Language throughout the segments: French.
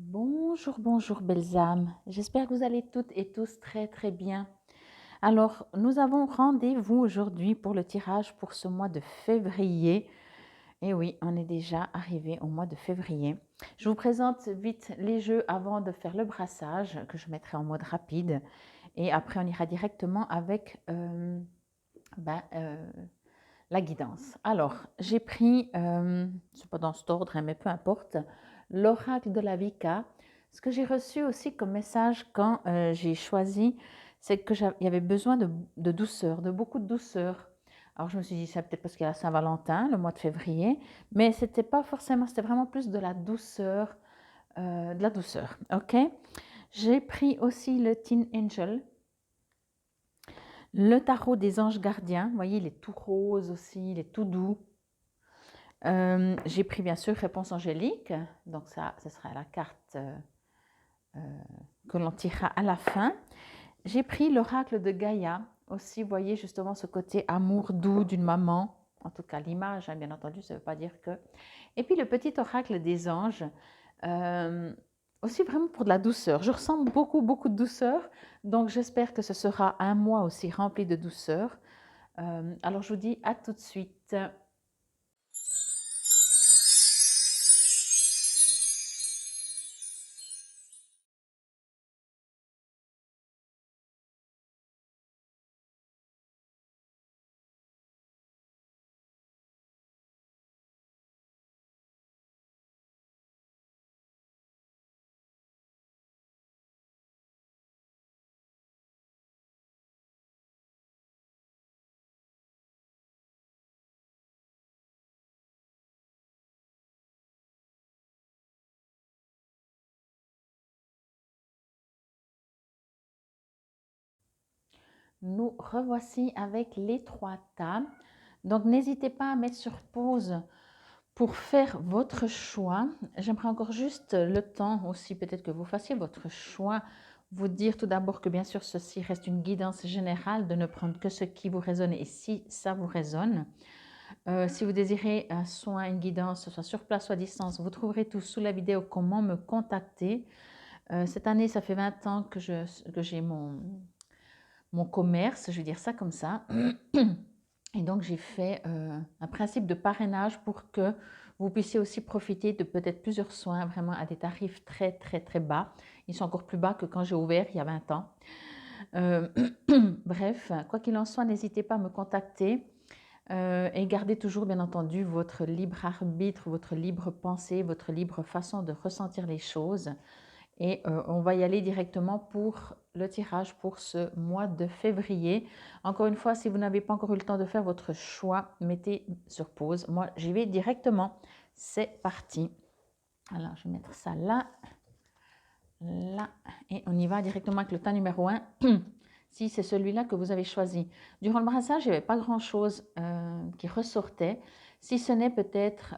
Bonjour, bonjour belles âmes. J'espère que vous allez toutes et tous très très bien. Alors, nous avons rendez-vous aujourd'hui pour le tirage pour ce mois de février. Et oui, on est déjà arrivé au mois de février. Je vous présente vite les jeux avant de faire le brassage que je mettrai en mode rapide. Et après, on ira directement avec la guidance. Alors, j'ai pris, c'est pas dans cet ordre, hein, mais peu importe, l'oracle de la Vika. Ce que j'ai reçu aussi comme message quand j'ai choisi, c'est qu'il y avait besoin de douceur, de beaucoup de douceur. Alors je me suis dit, c'est peut-être parce qu'il y a la Saint-Valentin, le mois de février, mais c'était pas forcément, c'était vraiment plus de la douceur, ok? J'ai pris aussi le Teen Angel, le tarot des anges gardiens. Vous voyez, il est tout rose aussi, il est tout doux. J'ai pris bien sûr réponse angélique, donc ça, ce sera la carte que l'on tirera à la fin. J'ai pris l'oracle de Gaïa, aussi, vous voyez justement ce côté amour doux d'une maman, en tout cas l'image, hein, bien entendu, ça ne veut pas dire que. Et puis le petit oracle des anges, euh, aussi vraiment pour de la douceur. Je ressens beaucoup, beaucoup de douceur, donc j'espère que ce sera un mois aussi rempli de douceur. Alors je vous dis à tout de suite. Nous revoici avec les trois tas. Donc, n'hésitez pas à mettre sur pause pour faire votre choix. J'aimerais encore juste le temps aussi, peut-être que vous fassiez votre choix. Vous dire tout d'abord que bien sûr, ceci reste une guidance générale, de ne prendre que ce qui vous résonne et si ça vous résonne. Si vous désirez un soin, une guidance, soit sur place, soit à distance, vous trouverez tout sous la vidéo comment me contacter. Cette année, ça fait 20 ans que j'ai mon commerce, je vais dire ça comme ça. Et donc, j'ai fait un principe de parrainage pour que vous puissiez aussi profiter de peut-être plusieurs soins vraiment à des tarifs très, très, très bas. Ils sont encore plus bas que quand j'ai ouvert il y a 20 ans. Euh, Bref, quoi qu'il en soit, n'hésitez pas à me contacter et gardez toujours, bien entendu, votre libre arbitre, votre libre pensée, votre libre façon de ressentir les choses. Et on va y aller directement pour le tirage pour ce mois de février. Encore une fois, si vous n'avez pas encore eu le temps de faire votre choix, mettez sur pause. Moi, j'y vais directement. C'est parti. Alors, je vais mettre ça là, là. Et on y va directement avec le tas numéro 1. Si c'est celui-là que vous avez choisi. Durant le brassage, il n'y avait pas grand-chose qui ressortait, si ce n'est peut-être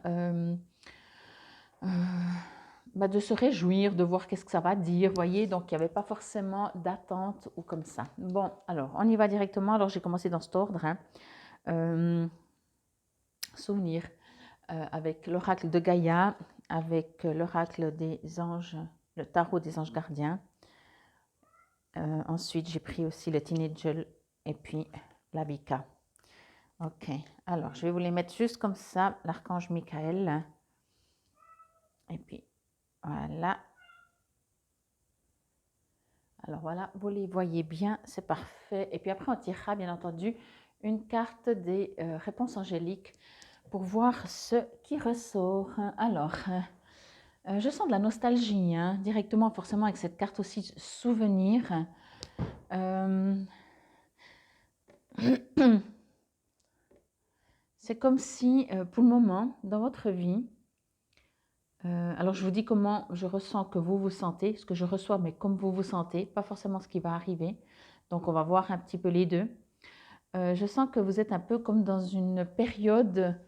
de se réjouir, de voir qu'est-ce que ça va dire, voyez, donc il n'y avait pas forcément d'attente ou comme ça. Bon, alors, on y va directement. Alors, j'ai commencé dans cet ordre. Hein. Souvenir avec l'oracle de Gaïa, avec l'oracle des anges, le tarot des anges gardiens. Ensuite, j'ai pris aussi le Teenager et puis la Vika. Ok, alors, je vais vous les mettre juste comme ça, l'archange Michael. Et puis, voilà. Alors voilà, vous les voyez bien, c'est parfait. Et puis après, on tirera bien entendu une carte des réponses angéliques pour voir ce qui ressort. Alors, je sens de la nostalgie, hein, directement forcément avec cette carte aussi souvenir. C'est comme si, pour le moment, dans votre vie, alors je vous dis comment je ressens que vous vous sentez, ce que je reçois, mais comme vous vous sentez, pas forcément ce qui va arriver. Donc on va voir un petit peu les deux. Je sens que vous êtes un peu comme dans une période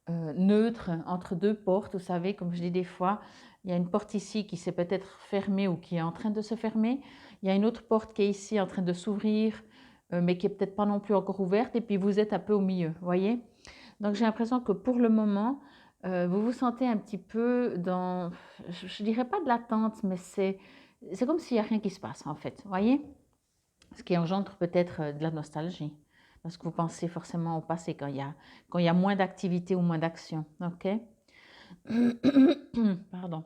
neutre entre deux portes. Vous savez, comme je dis des fois, il y a une porte ici qui s'est peut-être fermée ou qui est en train de se fermer. Il y a une autre porte qui est ici en train de s'ouvrir, mais qui est peut-être pas non plus encore ouverte. Et puis vous êtes un peu au milieu, voyez. Donc j'ai l'impression que pour le moment, vous vous sentez un petit peu dans, je dirais pas de l'attente, mais c'est comme s'il y a rien qui se passe en fait, voyez? Ce qui engendre peut-être, de la nostalgie, parce que vous pensez forcément au passé quand il y a moins d'activité ou moins d'action, OK? Pardon.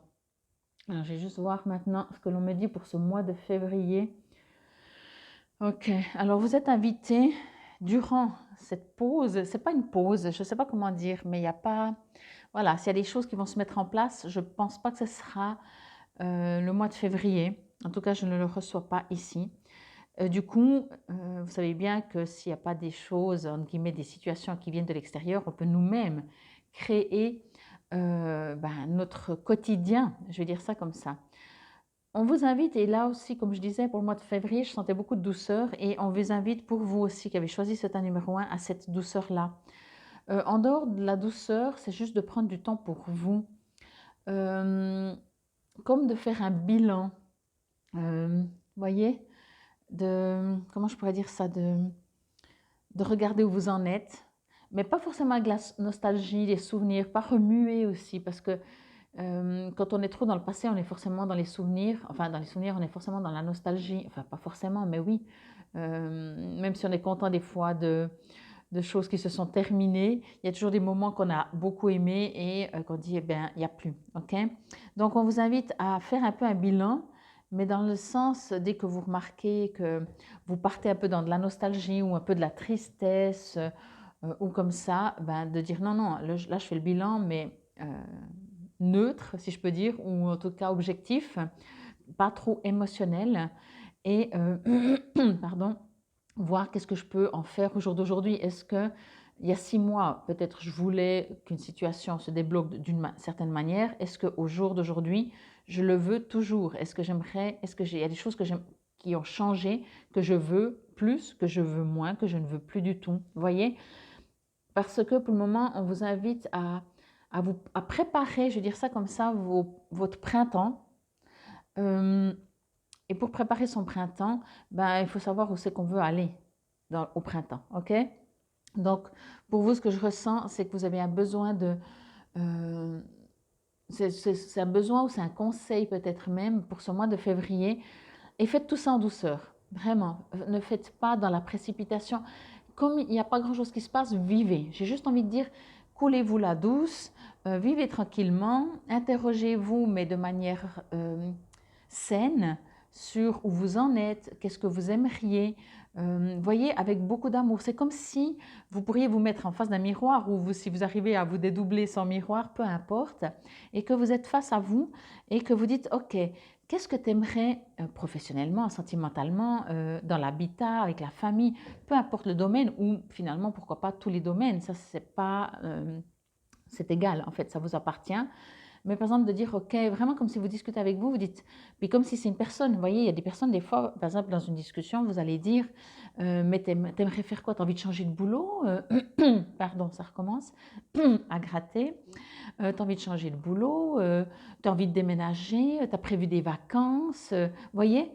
Alors je vais juste voir maintenant ce que l'on me dit pour ce mois de février. OK, alors vous êtes invité durant cette pause, c'est pas une pause, je sais pas comment dire, mais il y a pas voilà, s'il y a des choses qui vont se mettre en place, je pense pas que ce sera, le mois de février. En tout cas, je ne le reçois pas ici. Du coup, vous savez bien que s'il n'y a pas des choses, entre guillemets, des situations qui viennent de l'extérieur, on peut nous-mêmes créer, notre quotidien, je vais dire ça comme ça. On vous invite, et là aussi, comme je disais, pour le mois de février, je sentais beaucoup de douceur, et on vous invite, pour vous aussi qui avez choisi cet numéro 1, à cette douceur-là. En dehors de la douceur, c'est juste de prendre du temps pour vous, comme de faire un bilan, voyez, comment je pourrais dire ça, de regarder où vous en êtes, mais pas forcément avec la nostalgie, les souvenirs, pas remuer aussi, parce que quand on est trop dans le passé, on est forcément dans les souvenirs, enfin dans les souvenirs, on est forcément dans la nostalgie, enfin pas forcément, mais oui, même si on est content des fois de choses qui se sont terminées, il y a toujours des moments qu'on a beaucoup aimés et qu'on dit, eh bien, il n'y a plus, ok? Donc on vous invite à faire un peu un bilan, mais dans le sens, dès que vous remarquez que vous partez un peu dans de la nostalgie ou un peu de la tristesse, ou comme ça, ben, de dire non, non, là je fais le bilan, mais neutre, si je peux dire, ou en tout cas objectif, pas trop émotionnel, et pardon, voir qu'est-ce que je peux en faire au jour d'aujourd'hui. Est-ce que il y a 6 mois, peut-être je voulais qu'une situation se débloque d'une certaine manière. Est-ce qu'au jour d'aujourd'hui, je le veux toujours? Est-ce que j'aimerais, il y a des choses que j'aime, qui ont changé, que je veux plus, que je veux moins, que je ne veux plus du tout? Vous voyez? Parce que pour le moment, on vous invite à préparer, je vais dire ça comme ça, votre printemps. Et pour préparer son printemps, ben, il faut savoir où c'est qu'on veut aller au printemps. OK? Donc, pour vous, ce que je ressens, c'est que vous avez un besoin de... euh, c'est un besoin ou c'est un conseil peut-être même pour ce mois de février. Et faites tout ça en douceur. Vraiment. Ne faites pas dans la précipitation. Comme il n'y a pas grand-chose qui se passe, vivez. J'ai juste envie de dire, coulez-vous la douce, vivez tranquillement, interrogez-vous, mais de manière saine, sur où vous en êtes, qu'est-ce que vous aimeriez. Voyez, avec beaucoup d'amour. C'est comme si vous pourriez vous mettre en face d'un miroir ou si vous arrivez à vous dédoubler sans miroir, peu importe, et que vous êtes face à vous et que vous dites, OK, qu'est-ce que tu aimerais professionnellement, sentimentalement, dans l'habitat, avec la famille, peu importe le domaine, ou finalement, pourquoi pas tous les domaines, ça c'est pas, c'est égal en fait, ça vous appartient. Mais par exemple, de dire, OK, vraiment comme si vous discutez avec vous, vous dites, puis comme si c'est une personne, vous voyez, il y a des personnes, des fois, par exemple, dans une discussion, vous allez dire, mais t'aimerais faire quoi? T'as envie de changer de boulot? Pardon, ça recommence, à gratter. T'as envie de changer de boulot? T'as envie de déménager? T'as prévu des vacances? Voyez?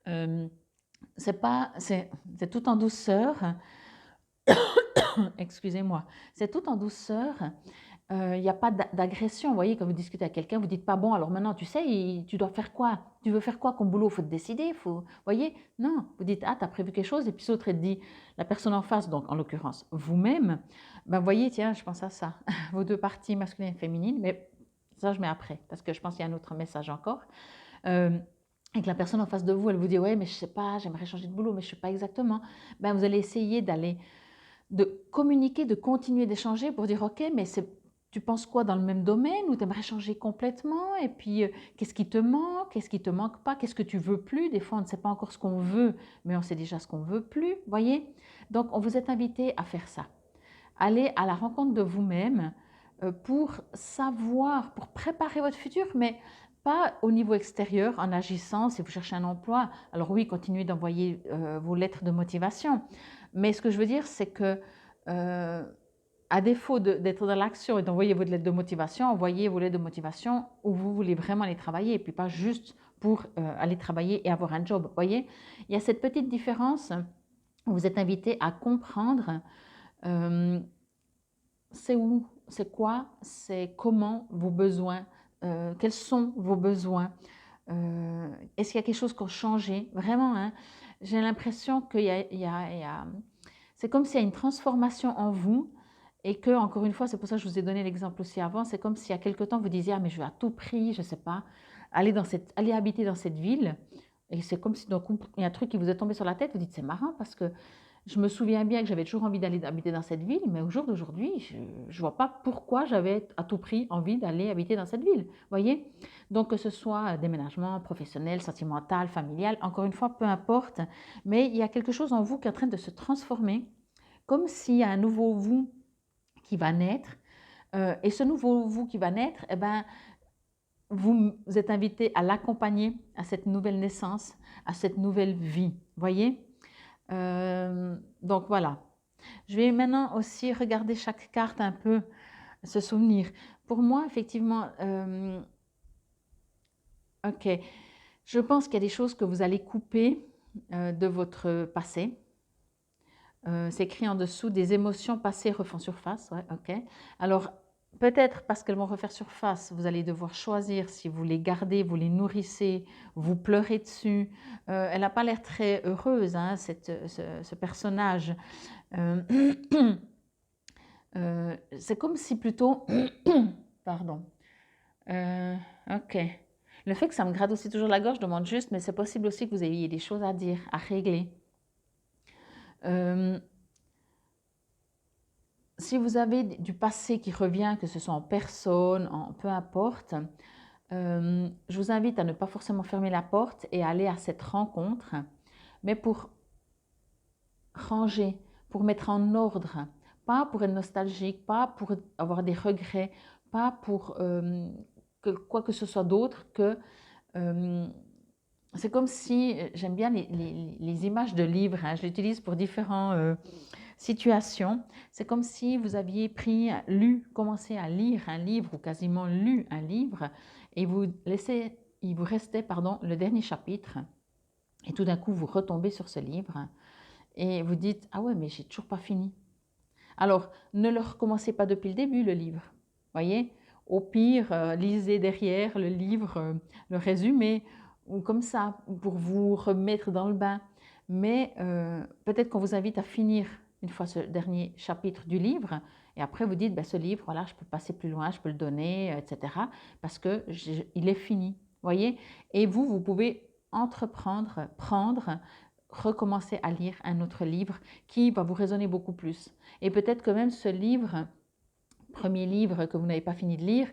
Euh, c'est tout en douceur. Excusez-moi. C'est tout en douceur. Il n'y a pas d'agression. Vous voyez, quand vous discutez avec quelqu'un, vous dites pas, bon, alors maintenant, tu sais, tu dois faire quoi? Tu veux faire quoi comme boulot? Il faut te décider. Vous voyez? Non, vous dites, ah, tu as prévu quelque chose, et puis l'autre, elle dit, la personne en face, donc en l'occurrence, vous-même, ben, voyez, tiens, je pense à ça. Vos deux parties, masculine et féminine, mais ça, je mets après, parce que je pense qu'il y a un autre message encore. Et que la personne en face de vous, elle vous dit, ouais, mais je sais pas, j'aimerais changer de boulot, mais je sais pas exactement. Ben, vous allez essayer de communiquer, de continuer d'échanger pour dire, ok, mais tu penses quoi dans le même domaine ou tu aimerais changer complètement? Et puis, qu'est-ce qui te manque? Qu'est-ce qui te manque pas? Qu'est-ce que tu veux plus? Des fois, on ne sait pas encore ce qu'on veut, mais on sait déjà ce qu'on veut plus, voyez? Donc, on vous est invité à faire ça. Allez à la rencontre de vous-même pour savoir, pour préparer votre futur, mais pas au niveau extérieur, en agissant, si vous cherchez un emploi. Alors oui, continuez d'envoyer vos lettres de motivation. Mais ce que je veux dire, c'est que à défaut d'être dans l'action et d'envoyer votre lettre de motivation, envoyez vos lettres de motivation où vous voulez vraiment aller travailler et puis pas juste pour aller travailler et avoir un job. Voyez, il y a cette petite différence. Vous êtes invité à comprendre c'est où c'est quoi, c'est comment vos besoins, quels sont vos besoins. Est-ce qu'il y a quelque chose qui a changé? Vraiment, hein, j'ai l'impression qu'il y a, c'est comme s'il y a une transformation en vous et que, encore une fois, c'est pour ça que je vous ai donné l'exemple aussi avant, c'est comme si il y a quelque temps vous disiez, ah mais je veux à tout prix, je ne sais pas, aller habiter dans cette ville. Et c'est comme si d'un coup, il y a un truc qui vous est tombé sur la tête, vous dites, c'est marrant parce que je me souviens bien que j'avais toujours envie d'aller habiter dans cette ville, mais au jour d'aujourd'hui, je ne vois pas pourquoi j'avais à tout prix envie d'aller habiter dans cette ville. Voyez? Donc, que ce soit déménagement professionnel, sentimental, familial, encore une fois, peu importe, mais il y a quelque chose en vous qui est en train de se transformer, comme s'il y a un nouveau vous qui va naître. Et ce nouveau vous qui va naître, eh ben, vous êtes invité à l'accompagner à cette nouvelle naissance, à cette nouvelle vie. Voyez? Donc voilà. Je vais maintenant aussi regarder chaque carte un peu, se souvenir. Pour moi, effectivement, ok, je pense qu'il y a des choses que vous allez couper de votre passé. C'est écrit en dessous, des émotions passées refont surface. Ouais, ok. Alors, peut-être parce qu'elles vont refaire surface, vous allez devoir choisir si vous les gardez, vous les nourrissez, vous pleurez dessus. Elle n'a pas l'air très heureuse, hein, ce personnage. Euh, c'est comme si plutôt... Pardon. Ok. Le fait que ça me gratte aussi toujours la gorge, je demande juste, mais c'est possible aussi que vous ayez des choses à dire, à régler. Si vous avez du passé qui revient, que ce soit en personne, peu importe, je vous invite à ne pas forcément fermer la porte et aller à cette rencontre, mais pour ranger, pour mettre en ordre, pas pour être nostalgique, pas pour avoir des regrets, pas pour quoi que ce soit d'autre que... c'est comme si, j'aime bien les images de livres, hein, je l'utilise pour différentes situations. C'est comme si vous aviez commencé à lire un livre ou quasiment lu un livre et il vous restait le dernier chapitre et tout d'un coup vous retombez sur ce livre et vous dites, ah ouais mais j'ai toujours pas fini. Alors ne le recommencez pas depuis le début le livre, voyez. Au pire, lisez derrière le livre, le résumé, ou comme ça, pour vous remettre dans le bain. Mais peut-être qu'on vous invite à finir une fois ce dernier chapitre du livre, et après vous dites, ben, ce livre, voilà, je peux passer plus loin, je peux le donner, etc. Parce qu'il est fini, voyez. Et vous pouvez prendre, recommencer à lire un autre livre qui va vous résonner beaucoup plus. Et peut-être que même ce livre, premier livre que vous n'avez pas fini de lire,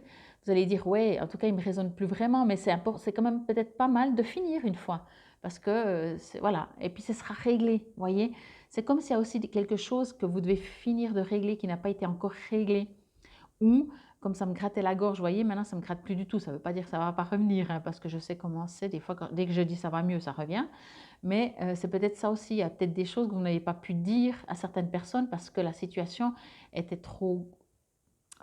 vous allez dire, ouais, en tout cas, il ne me résonne plus vraiment, mais c'est quand même peut-être pas mal de finir une fois. Parce que, voilà, et puis ce sera réglé, voyez. C'est comme s'il y a aussi quelque chose que vous devez finir de régler qui n'a pas été encore réglé. Ou, comme ça me grattait la gorge, voyez, maintenant ça ne me gratte plus du tout. Ça ne veut pas dire que ça ne va pas revenir, hein, parce que je sais comment c'est. Des fois, dès que je dis ça va mieux, ça revient. Mais c'est peut-être ça aussi. Il y a peut-être des choses que vous n'avez pas pu dire à certaines personnes parce que la situation était trop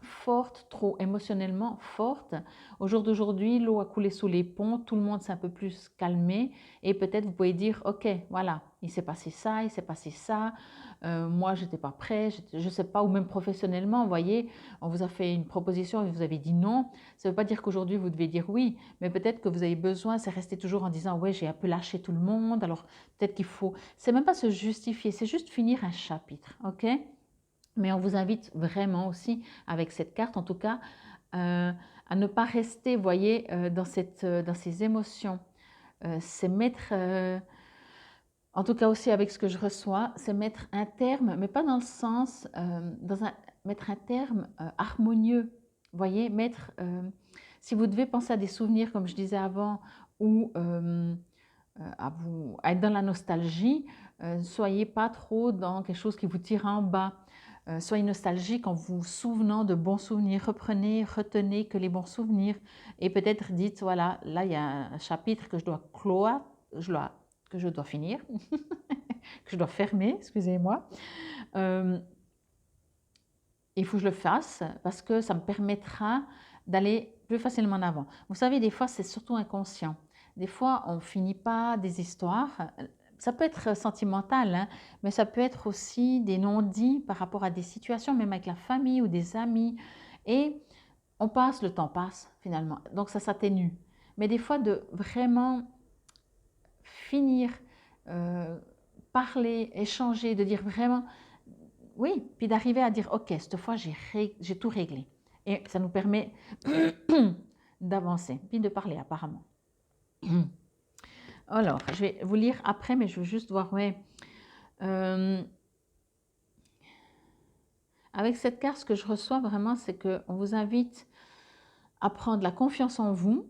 forte, trop émotionnellement forte. Au jour d'aujourd'hui, l'eau a coulé sous les ponts, tout le monde s'est un peu plus calmé et peut-être vous pouvez dire, ok, voilà, il s'est passé ça, moi j'étais pas prêt, je sais pas, ou même professionnellement, vous voyez, on vous a fait une proposition et vous avez dit non. Ça veut pas dire qu'aujourd'hui vous devez dire oui, mais peut-être que vous avez besoin, c'est rester toujours en disant, ouais, j'ai un peu lâché tout le monde, alors peut-être qu'il faut, c'est même pas se justifier, c'est juste finir un chapitre, ok? Mais on vous invite vraiment aussi, avec cette carte en tout cas, à ne pas rester, vous voyez, dans ces émotions. C'est mettre, en tout cas aussi avec ce que je reçois, c'est mettre un terme, mais pas dans le sens, mettre un terme harmonieux. Vous voyez, si vous devez penser à des souvenirs, comme je disais avant, ou à être dans la nostalgie, ne soyez pas trop dans quelque chose qui vous tire en bas. Soyez nostalgique en vous souvenant de bons souvenirs. Retenez que les bons souvenirs. Et peut-être dites, voilà, là il y a un chapitre que je dois clore, que je dois finir, que je dois fermer, excusez-moi. Il faut que je le fasse parce que ça me permettra d'aller plus facilement en avant. Vous savez, des fois, c'est surtout inconscient. Des fois, on ne finit pas des histoires ça peut être sentimental, hein, mais ça peut être aussi des non-dits par rapport à des situations, même avec la famille ou des amis. Et on passe, le temps passe finalement, donc ça s'atténue. Mais des fois, de vraiment finir, euh, parler, échanger, de dire vraiment, oui, puis d'arriver à dire, ok, cette fois j'ai tout réglé. Et ça nous permet d'avancer, puis de parler apparemment. Alors, je vais vous lire après, mais je veux juste voir, ouais. Avec cette carte, ce que je reçois vraiment, c'est qu'on vous invite à prendre la confiance en vous,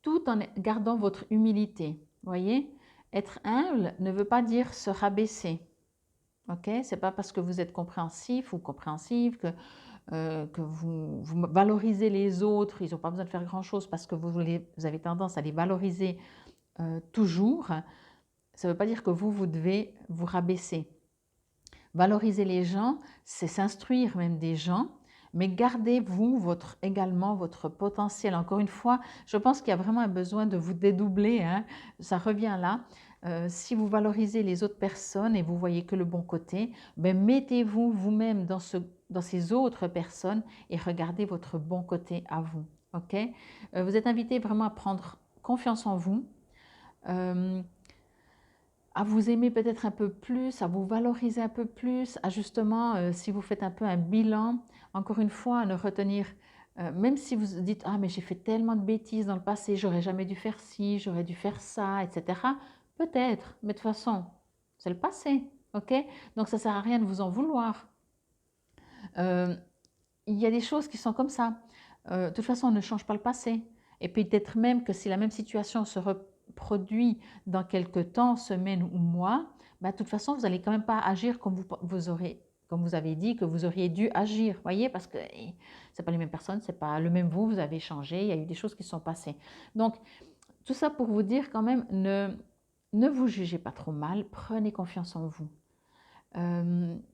tout en gardant votre humilité. Voyez, être humble ne veut pas dire se rabaisser. Ok, c'est pas parce que vous êtes compréhensif ou compréhensive que vous valorisez les autres. Ils n'ont pas besoin de faire grand chose parce que vous avez tendance à les valoriser toujours. Ça ne veut pas dire que vous devez vous rabaisser. Valoriser les gens, c'est s'instruire même des gens, mais gardez-vous également votre potentiel. Encore une fois, je pense qu'il y a vraiment un besoin de vous dédoubler, hein. Ça revient là. Si vous valorisez les autres personnes et vous voyez que le bon côté, ben mettez-vous vous-même dans ces autres personnes et regardez votre bon côté à vous. Ok? Vous êtes invité vraiment à prendre confiance en vous. À vous aimer peut-être un peu plus, à vous valoriser un peu plus, à justement, si vous faites un peu un bilan, encore une fois, à ne retenir, même si vous dites, ah mais j'ai fait tellement de bêtises dans le passé, j'aurais jamais dû faire ci, j'aurais dû faire ça, etc. Peut-être, mais de toute façon, c'est le passé, ok? Donc ça ne sert à rien de vous en vouloir. Il y a des choses qui sont comme ça. De toute façon, on ne change pas le passé. Et puis peut-être même que si la même situation se reproduit dans quelques temps, semaines ou mois, ben, de toute façon, vous n'allez quand même pas agir comme comme vous avez dit que vous auriez dû agir. Voyez, parce que c'est pas les mêmes personnes, c'est pas le même vous avez changé, il y a eu des choses qui sont passées. Donc, tout ça pour vous dire quand même, ne vous jugez pas trop mal, prenez confiance en vous.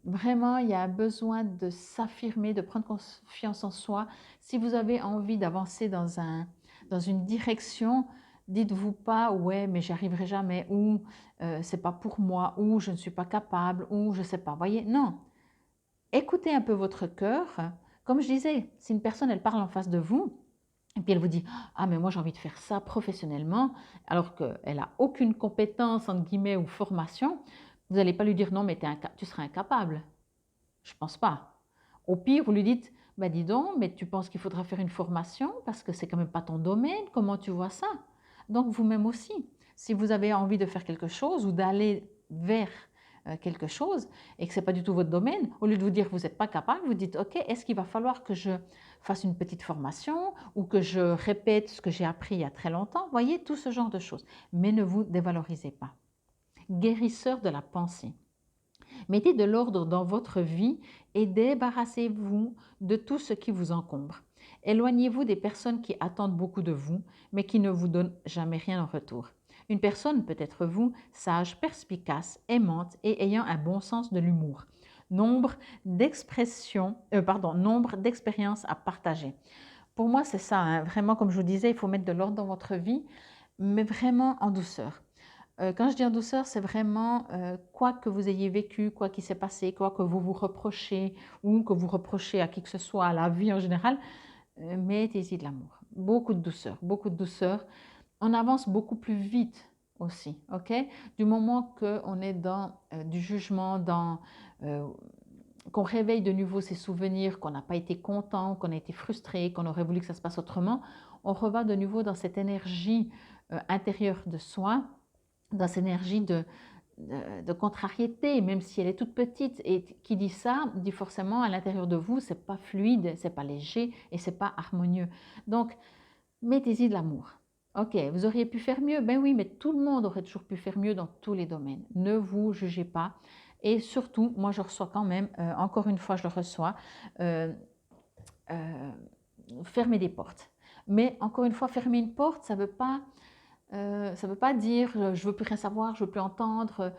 Vraiment, il y a un besoin de s'affirmer, de prendre confiance en soi. Si vous avez envie d'avancer dans une direction, dites-vous pas ouais, mais j'y arriverai jamais, ou c'est pas pour moi, ou je ne suis pas capable, ou je sais pas. Voyez, non. Écoutez un peu votre cœur. Comme je disais, si une personne elle parle en face de vous, et puis elle vous dit ah mais moi j'ai envie de faire ça professionnellement, alors qu'elle a aucune compétence entre guillemets ou formation, vous n'allez pas lui dire non mais tu seras incapable. Je pense pas. Au pire, vous lui dites bah dis donc, mais tu penses qu'il faudra faire une formation parce que c'est quand même pas ton domaine, comment tu vois ça? Donc vous-même aussi, si vous avez envie de faire quelque chose ou d'aller vers quelque chose et que ce n'est pas du tout votre domaine, au lieu de vous dire que vous n'êtes pas capable, vous dites ok, est-ce qu'il va falloir que je fasse une petite formation ou que je répète ce que j'ai appris il y a très longtemps? Voyez, tout ce genre de choses. Mais ne vous dévalorisez pas. Guérisseur de la pensée. Mettez de l'ordre dans votre vie et débarrassez-vous de tout ce qui vous encombre. Éloignez-vous des personnes qui attendent beaucoup de vous, mais qui ne vous donnent jamais rien en retour. Une personne peut être vous, sage, perspicace, aimante et ayant un bon sens de l'humour. Nombre d'expériences à partager. Pour moi, c'est ça, hein. Vraiment, comme je vous disais, il faut mettre de l'ordre dans votre vie, mais vraiment en douceur. Quand je dis en douceur, c'est vraiment quoi que vous ayez vécu, quoi qui s'est passé, quoi que vous vous reprochez ou que vous reprochez à qui que ce soit, à la vie en général, mettez-y de l'amour. Beaucoup de douceur, beaucoup de douceur. On avance beaucoup plus vite aussi, ok? Du moment qu'on est dans du jugement, qu'on réveille de nouveau ses souvenirs, qu'on n'a pas été content, qu'on a été frustré, qu'on aurait voulu que ça se passe autrement, on revient de nouveau dans cette énergie intérieure de soi, dans cette énergie de contrariété, même si elle est toute petite. Et qui dit ça, dit forcément à l'intérieur de vous, c'est pas fluide, c'est pas léger et c'est pas harmonieux. Donc, mettez-y de l'amour. Ok, vous auriez pu faire mieux. Ben oui, mais tout le monde aurait toujours pu faire mieux dans tous les domaines. Ne vous jugez pas. Et surtout, moi je reçois quand même, encore une fois je le reçois, euh, euh, fermer des portes. Mais encore une fois, fermer une porte, ça ne veut pas dire je veux plus rien savoir, je veux plus entendre,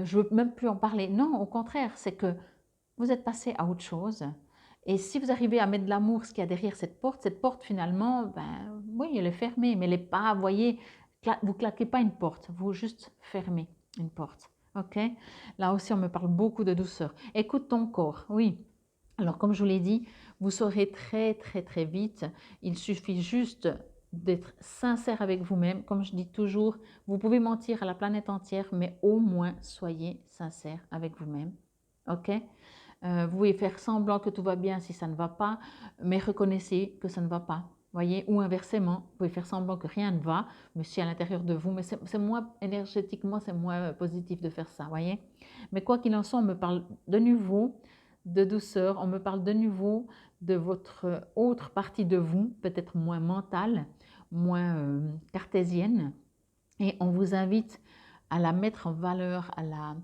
je veux même plus en parler. Non, au contraire, c'est que vous êtes passé à autre chose. Et si vous arrivez à mettre de l'amour, ce qu'il y a derrière cette porte finalement, oui, elle est fermée, mais elle n'est pas, vous voyez, vous claquez pas une porte, vous juste fermez. Une porte. OK? Là aussi, on me parle beaucoup de douceur. Écoute ton corps. Oui. Alors, comme je vous l'ai dit, vous saurez très, très, très vite. Il suffit juste d'être sincère avec vous-même. Comme je dis toujours, vous pouvez mentir à la planète entière, mais au moins soyez sincère avec vous-même. OK? Vous pouvez faire semblant que tout va bien si ça ne va pas, mais reconnaissez que ça ne va pas. Voyez, ou inversement, vous pouvez faire semblant que rien ne va, mais si à l'intérieur de vous, mais c'est moins énergétiquement, c'est moins positif de faire ça, voyez. Mais quoi qu'il en soit, on me parle de nouveau de douceur, on me parle de nouveau de votre autre partie de vous, peut-être moins mentale, moins cartésienne, et on vous invite à la mettre en valeur, à la...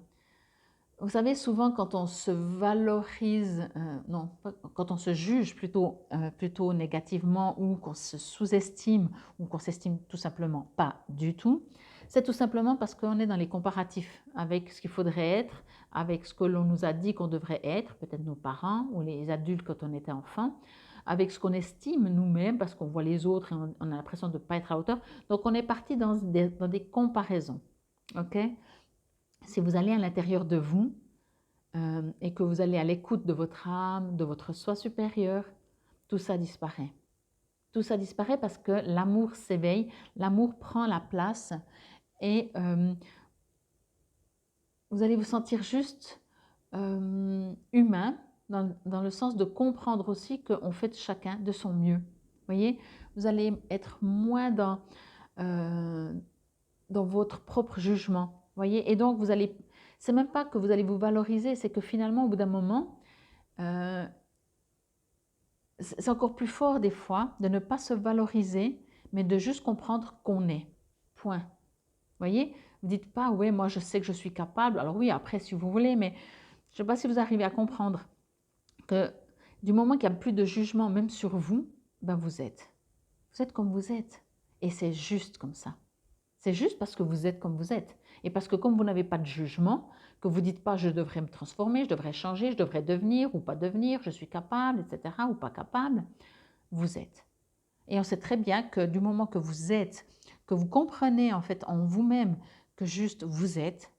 Vous savez, souvent quand on se valorise, non, quand on se juge plutôt négativement ou qu'on se sous-estime ou qu'on s'estime tout simplement pas du tout, c'est tout simplement parce qu'on est dans les comparatifs avec ce qu'il faudrait être, avec ce que l'on nous a dit qu'on devrait être, peut-être nos parents ou les adultes quand on était enfant, avec ce qu'on estime nous-mêmes parce qu'on voit les autres et on a l'impression de ne pas être à hauteur. Donc on est parti dans des comparaisons. Ok? Si vous allez à l'intérieur de vous et que vous allez à l'écoute de votre âme, de votre soi supérieur, tout ça disparaît. Tout ça disparaît parce que l'amour s'éveille, l'amour prend la place et vous allez vous sentir juste humain dans le sens de comprendre aussi qu'on fait chacun de son mieux. Vous voyez, vous allez être moins dans votre propre jugement. Voyez, et donc vous allez, c'est même pas que vous allez vous valoriser, c'est que finalement au bout d'un moment, c'est encore plus fort des fois de ne pas se valoriser, mais de juste comprendre qu'on est. Point. Voyez, vous dites pas ouais moi je sais que je suis capable. Alors oui après si vous voulez, mais je ne sais pas si vous arrivez à comprendre que du moment qu'il n'y a plus de jugement même sur vous, ben vous êtes comme vous êtes et c'est juste comme ça. C'est juste parce que vous êtes comme vous êtes. Et parce que comme vous n'avez pas de jugement, que vous ne dites pas je devrais me transformer, je devrais changer, je devrais devenir ou pas devenir, je suis capable, etc. ou pas capable, vous êtes. Et on sait très bien que du moment que vous êtes, que vous comprenez en fait en vous-même que juste vous êtes,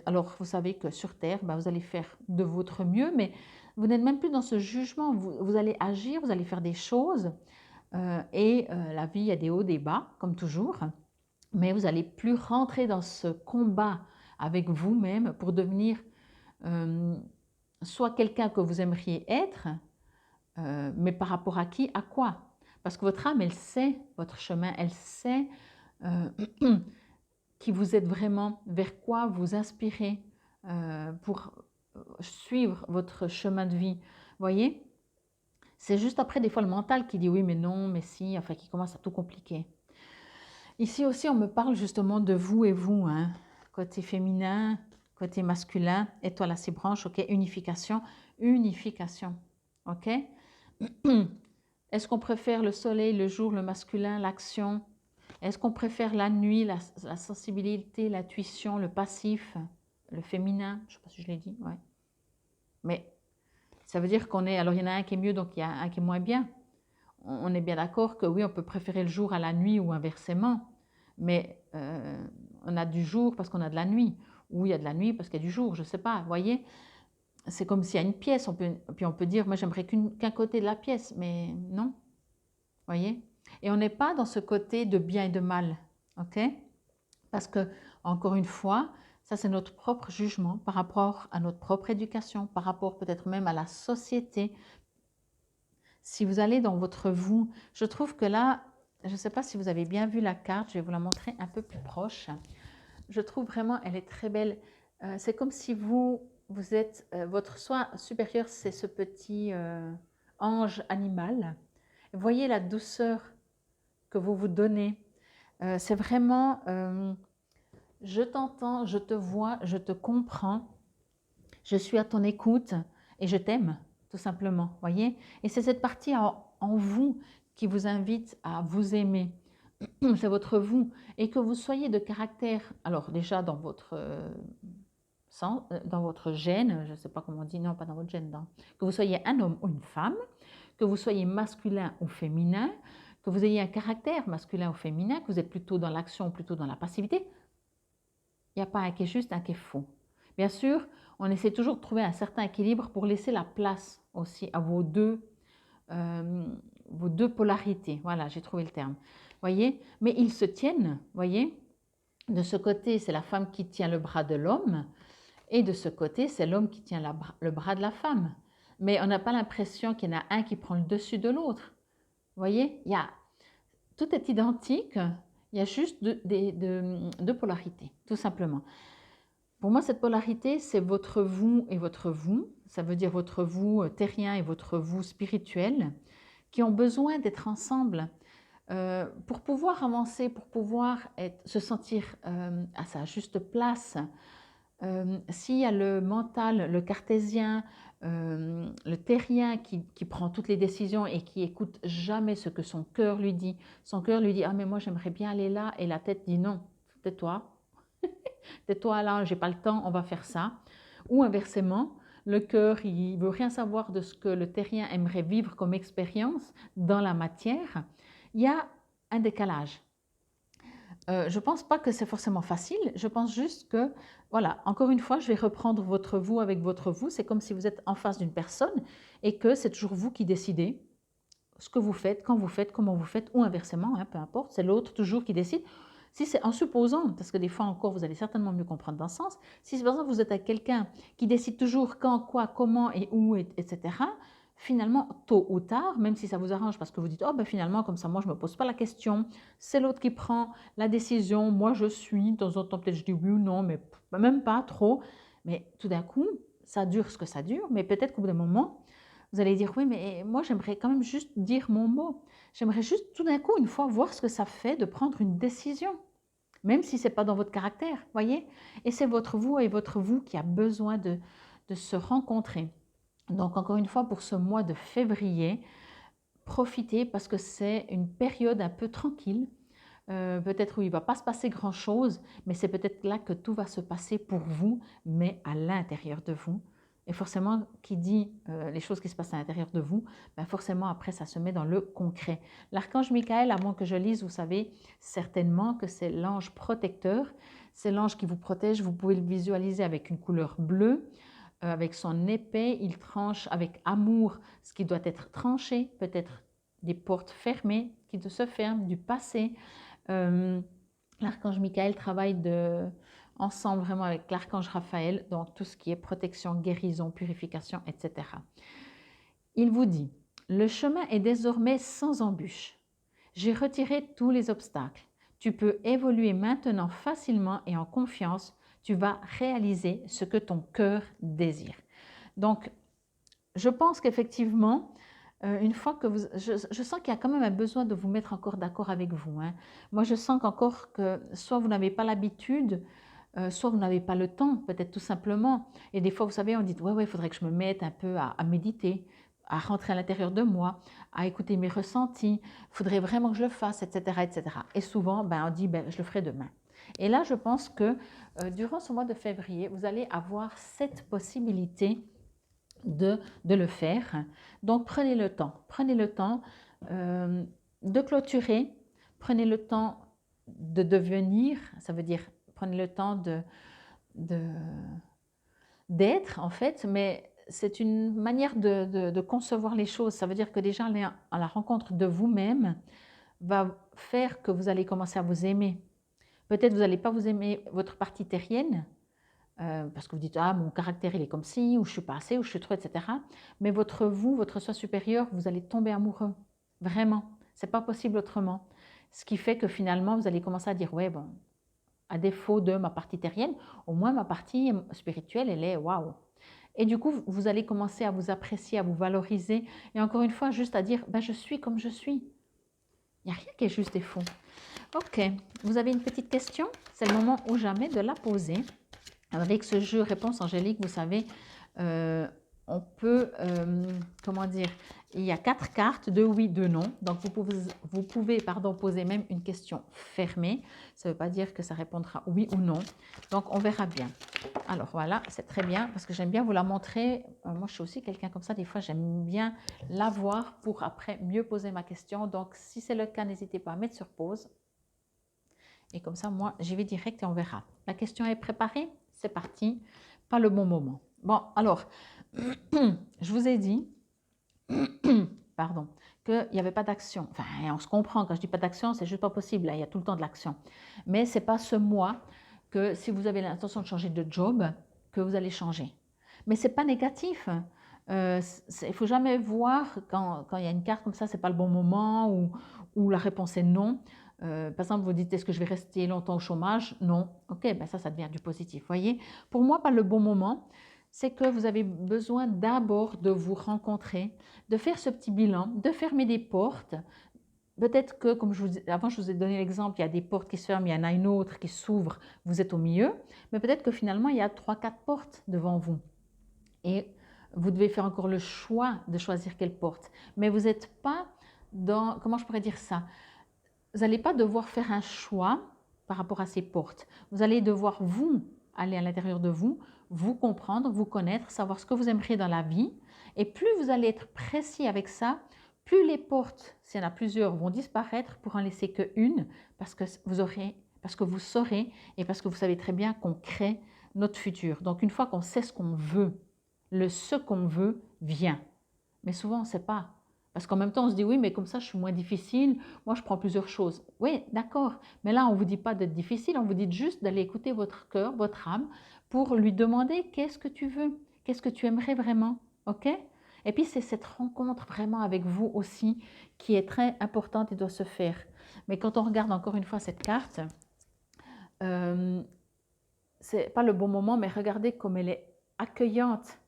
alors vous savez que sur Terre, ben, vous allez faire de votre mieux, mais vous n'êtes même plus dans ce jugement, vous allez agir, vous allez faire des choses, la vie, il y a des hauts, des bas, comme toujours. Mais vous n'allez plus rentrer dans ce combat avec vous-même pour devenir soit quelqu'un que vous aimeriez être, mais par rapport à qui, à quoi? Parce que votre âme, elle sait votre chemin, elle sait qui vous êtes vraiment, vers quoi vous inspirez pour suivre votre chemin de vie. Vous voyez? C'est juste après des fois le mental qui dit oui, mais non, mais si, enfin qui commence à tout compliquer. Ici aussi, on me parle justement de vous et vous, hein. Côté féminin, côté masculin, étoile à 6 branches, ok, unification, ok. Est-ce qu'on préfère le soleil, le jour, le masculin, l'action? Est-ce qu'on préfère la nuit, la sensibilité, l'intuition, le passif, le féminin? Je ne sais pas si je l'ai dit, ouais. Mais ça veut dire qu'on est, alors il y en a un qui est mieux, donc il y a un qui est moins bien. On est bien d'accord que oui, on peut préférer le jour à la nuit ou inversement, mais on a du jour parce qu'on a de la nuit, ou il y a de la nuit parce qu'il y a du jour, je ne sais pas, vous voyez. C'est comme s'il y a une pièce, puis on peut dire, moi j'aimerais qu'un côté de la pièce, mais non, vous voyez. Et on n'est pas dans ce côté de bien et de mal, ok? Parce que, encore une fois, ça c'est notre propre jugement par rapport à notre propre éducation, par rapport peut-être même à la société. Si vous allez dans votre vous, je trouve que là, je ne sais pas si vous avez bien vu la carte, je vais vous la montrer un peu plus proche. Je trouve vraiment, elle est très belle. C'est comme si vous êtes, votre soi supérieur, c'est ce petit ange animal. Voyez la douceur que vous vous donnez. C'est vraiment, je t'entends, je te vois, je te comprends, je suis à ton écoute et je t'aime, tout simplement, voyez. Et c'est cette partie en vous qui vous invite à vous aimer. C'est votre vous. Et que vous soyez de caractère, alors déjà dans votre dans votre gène, je ne sais pas comment on dit, non, pas dans votre gène, que vous soyez un homme ou une femme, que vous soyez masculin ou féminin, que vous ayez un caractère masculin ou féminin, que vous êtes plutôt dans l'action ou plutôt dans la passivité, Il n'y a pas un qui est juste, un qui est faux. Bien sûr, on essaie toujours de trouver un certain équilibre pour laisser la place aussi à euh, vos deux polarités. Voilà, j'ai trouvé le terme. Voyez? Mais ils se tiennent, voyez? De ce côté, c'est la femme qui tient le bras de l'homme, et de ce côté, c'est l'homme qui tient le bras de la femme. Mais on n'a pas l'impression qu'il y en a un qui prend le dessus de l'autre. Voyez? Tout est identique, il y a juste deux polarités, tout simplement. Pour moi, cette polarité, c'est votre vous et votre vous. Ça veut dire votre vous terrien et votre vous spirituel, qui ont besoin d'être ensemble pour pouvoir avancer, pour pouvoir se sentir à sa juste place. S'il y a le mental, le cartésien, le terrien qui prend toutes les décisions et qui écoute jamais ce que son cœur lui dit. Son cœur lui dit « Ah mais moi j'aimerais bien aller là » et la tête dit « Non, tais-toi, tais-toi là, j'ai pas le temps, on va faire ça ». Ou inversement, le cœur, il veut rien savoir de ce que le terrien aimerait vivre comme expérience dans la matière. Il y a un décalage. Je ne pense pas que c'est forcément facile, je pense juste que, voilà, encore une fois, je vais reprendre votre vous avec votre vous, c'est comme si vous êtes en face d'une personne et que c'est toujours vous qui décidez ce que vous faites, quand vous faites, comment vous faites, ou inversement, hein, peu importe, c'est l'autre toujours qui décide. Si c'est en supposant, parce que des fois encore, vous allez certainement mieux comprendre dans ce sens, si par exemple vous êtes avec quelqu'un qui décide toujours quand, quoi, comment et où, etc., finalement, tôt ou tard, même si ça vous arrange parce que vous dites, oh ben finalement, comme ça, moi, je ne me pose pas la question, c'est l'autre qui prend la décision, moi, je suis, de temps en temps, peut-être je dis oui ou non, mais même pas trop, mais tout d'un coup, ça dure ce que ça dure, mais peut-être qu'au bout d'un moment, vous allez dire, oui, mais moi, j'aimerais quand même juste dire mon mot. J'aimerais juste tout d'un coup, une fois, voir ce que ça fait de prendre une décision, même si ce n'est pas dans votre caractère, voyez. Et c'est votre vous et votre vous qui a besoin de se rencontrer. Donc, encore une fois, pour ce mois de février, profitez parce que c'est une période un peu tranquille, peut-être où il ne va pas se passer grand-chose, mais c'est peut-être là que tout va se passer pour vous, mais à l'intérieur de vous. Et forcément, qui dit les choses qui se passent à l'intérieur de vous, ben forcément après ça se met dans le concret. L'archange Michael, avant que je lise, vous savez certainement que c'est l'ange protecteur, c'est l'ange qui vous protège, vous pouvez le visualiser avec une couleur bleue, avec son épée, il tranche avec amour ce qui doit être tranché, peut-être des portes fermées qui se ferment, du passé. L'archange Michael travaille ensemble vraiment avec l'archange Raphaël, donc tout ce qui est protection, guérison, purification, etc. Il vous dit, le chemin est désormais sans embûche. J'ai retiré tous les obstacles. Tu peux évoluer maintenant facilement et en confiance. Tu vas réaliser ce que ton cœur désire. Donc, je pense qu'effectivement, une fois que je sens qu'il y a quand même un besoin de vous mettre encore d'accord avec vous. Hein. Moi, je sens qu'encore que soit vous n'avez pas l'habitude, soit vous n'avez pas le temps, peut-être tout simplement. Et des fois, vous savez, on dit, ouais, il faudrait que je me mette un peu à méditer, à rentrer à l'intérieur de moi, à écouter mes ressentis. Il faudrait vraiment que je le fasse, etc., etc. Et souvent, on dit, je le ferai demain. Et là, je pense que durant ce mois de février, vous allez avoir cette possibilité de le faire. Donc, prenez le temps de clôturer, prenez le temps de devenir, ça veut dire prenez le temps d'être en fait, mais c'est une manière de concevoir les choses. Ça veut dire que déjà aller à la rencontre de vous-même va faire que vous allez commencer à vous aimer. Peut-être vous n'allez pas vous aimer votre partie terrienne, parce que vous dites, ah, mon caractère, il est comme ci, ou je suis pas assez, ou je suis trop, etc. Mais votre vous, votre soi supérieur, vous allez tomber amoureux. Vraiment. C'est pas possible autrement. Ce qui fait que finalement, vous allez commencer à dire, ouais, bon, à défaut de ma partie terrienne, au moins ma partie spirituelle, elle est waouh. Et du coup, vous allez commencer à vous apprécier, à vous valoriser. Et encore une fois, juste à dire, je suis comme je suis. Il n'y a rien qui est juste et faux. Ok, vous avez une petite question? C'est le moment ou jamais de la poser. Avec ce jeu réponse angélique, vous savez, on peut, comment dire, il y a 4 cartes, de oui, de non. Donc, vous pouvez poser même une question fermée. Ça ne veut pas dire que ça répondra oui ou non. Donc, on verra bien. Alors, voilà, c'est très bien parce que j'aime bien vous la montrer. Moi, je suis aussi quelqu'un comme ça. Des fois, j'aime bien la voir pour après mieux poser ma question. Donc, si c'est le cas, n'hésitez pas à mettre sur pause. Et comme ça, moi, j'y vais direct et on verra. La question est préparée? C'est parti. Pas le bon moment. Bon, alors, je vous ai dit, pardon, qu'il n'y avait pas d'action. Enfin, on se comprend, quand je dis pas d'action, c'est juste pas possible. Là, il y a tout le temps de l'action. Mais ce n'est pas ce mois que si vous avez l'intention de changer de job, que vous allez changer. Mais ce n'est pas négatif. Il ne faut jamais voir quand il y a une carte comme ça, ce n'est pas le bon moment ou la réponse est non. Par exemple, vous dites, est-ce que je vais rester longtemps au chômage? Non. Ok, ben ça devient du positif. Voyez, pour moi, pas le bon moment, c'est que vous avez besoin d'abord de vous rencontrer, de faire ce petit bilan, de fermer des portes. Peut-être que, comme avant je vous ai donné l'exemple, il y a des portes qui se ferment, il y en a une autre qui s'ouvre, vous êtes au milieu, mais peut-être que finalement, il y a 3-4 portes devant vous. Et vous devez faire encore le choix de choisir quelle porte. Mais vous n'êtes pas dans, comment je pourrais dire ça? Vous n'allez pas devoir faire un choix par rapport à ces portes. Vous allez devoir, vous, aller à l'intérieur de vous, vous comprendre, vous connaître, savoir ce que vous aimeriez dans la vie. Et plus vous allez être précis avec ça, plus les portes, s'il y en a plusieurs, vont disparaître pour en laisser qu'une, parce que vous saurez et parce que vous savez très bien qu'on crée notre futur. Donc une fois qu'on sait ce qu'on veut, le ce qu'on veut vient. Mais souvent, on ne sait pas. Parce qu'en même temps, on se dit, oui, mais comme ça, je suis moins difficile. Moi, je prends plusieurs choses. Oui, d'accord. Mais là, on ne vous dit pas d'être difficile. On vous dit juste d'aller écouter votre cœur, votre âme, pour lui demander qu'est-ce que tu veux, qu'est-ce que tu aimerais vraiment. OK? Et puis, c'est cette rencontre vraiment avec vous aussi qui est très importante et doit se faire. Mais quand on regarde encore une fois cette carte, c'est pas le bon moment, mais regardez comme elle est accueillante.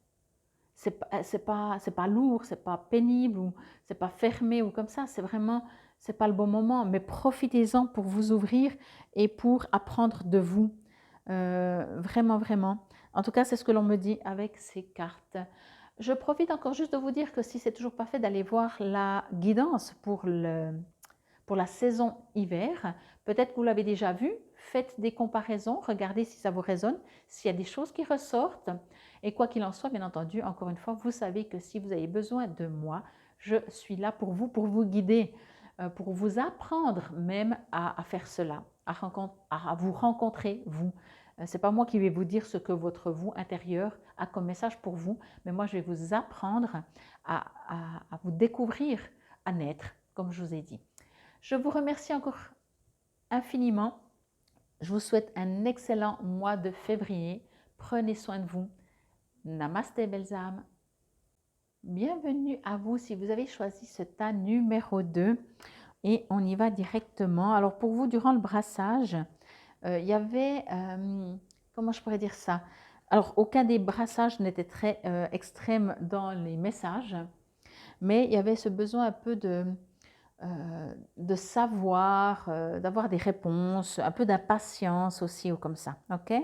C'est pas lourd, c'est pas pénible ou c'est pas fermé ou comme ça. C'est vraiment, c'est pas le bon moment. Mais profitez-en pour vous ouvrir et pour apprendre de vous. Vraiment, vraiment. En tout cas, c'est ce que l'on me dit avec ces cartes. Je profite encore juste de vous dire que si c'est toujours pas fait, d'aller voir la guidance pour la saison hiver. Peut-être que vous l'avez déjà vu. Faites des comparaisons, regardez si ça vous résonne, s'il y a des choses qui ressortent. Et quoi qu'il en soit, bien entendu, encore une fois, vous savez que si vous avez besoin de moi, je suis là pour vous guider, pour vous apprendre même à faire cela, à vous rencontrer, vous. Ce n'est pas moi qui vais vous dire ce que votre vous intérieur a comme message pour vous, mais moi, je vais vous apprendre à vous découvrir, à naître, comme je vous ai dit. Je vous remercie encore infiniment. Je vous souhaite un excellent mois de février. Prenez soin de vous. Namasté, belles âmes. Bienvenue à vous si vous avez choisi ce tas numéro 2 et on y va directement. Alors pour vous, durant le brassage, il y avait, comment je pourrais dire ça? Alors aucun des brassages n'était très extrême dans les messages, mais il y avait ce besoin un peu de savoir, d'avoir des réponses, un peu d'impatience aussi ou comme ça. Ok?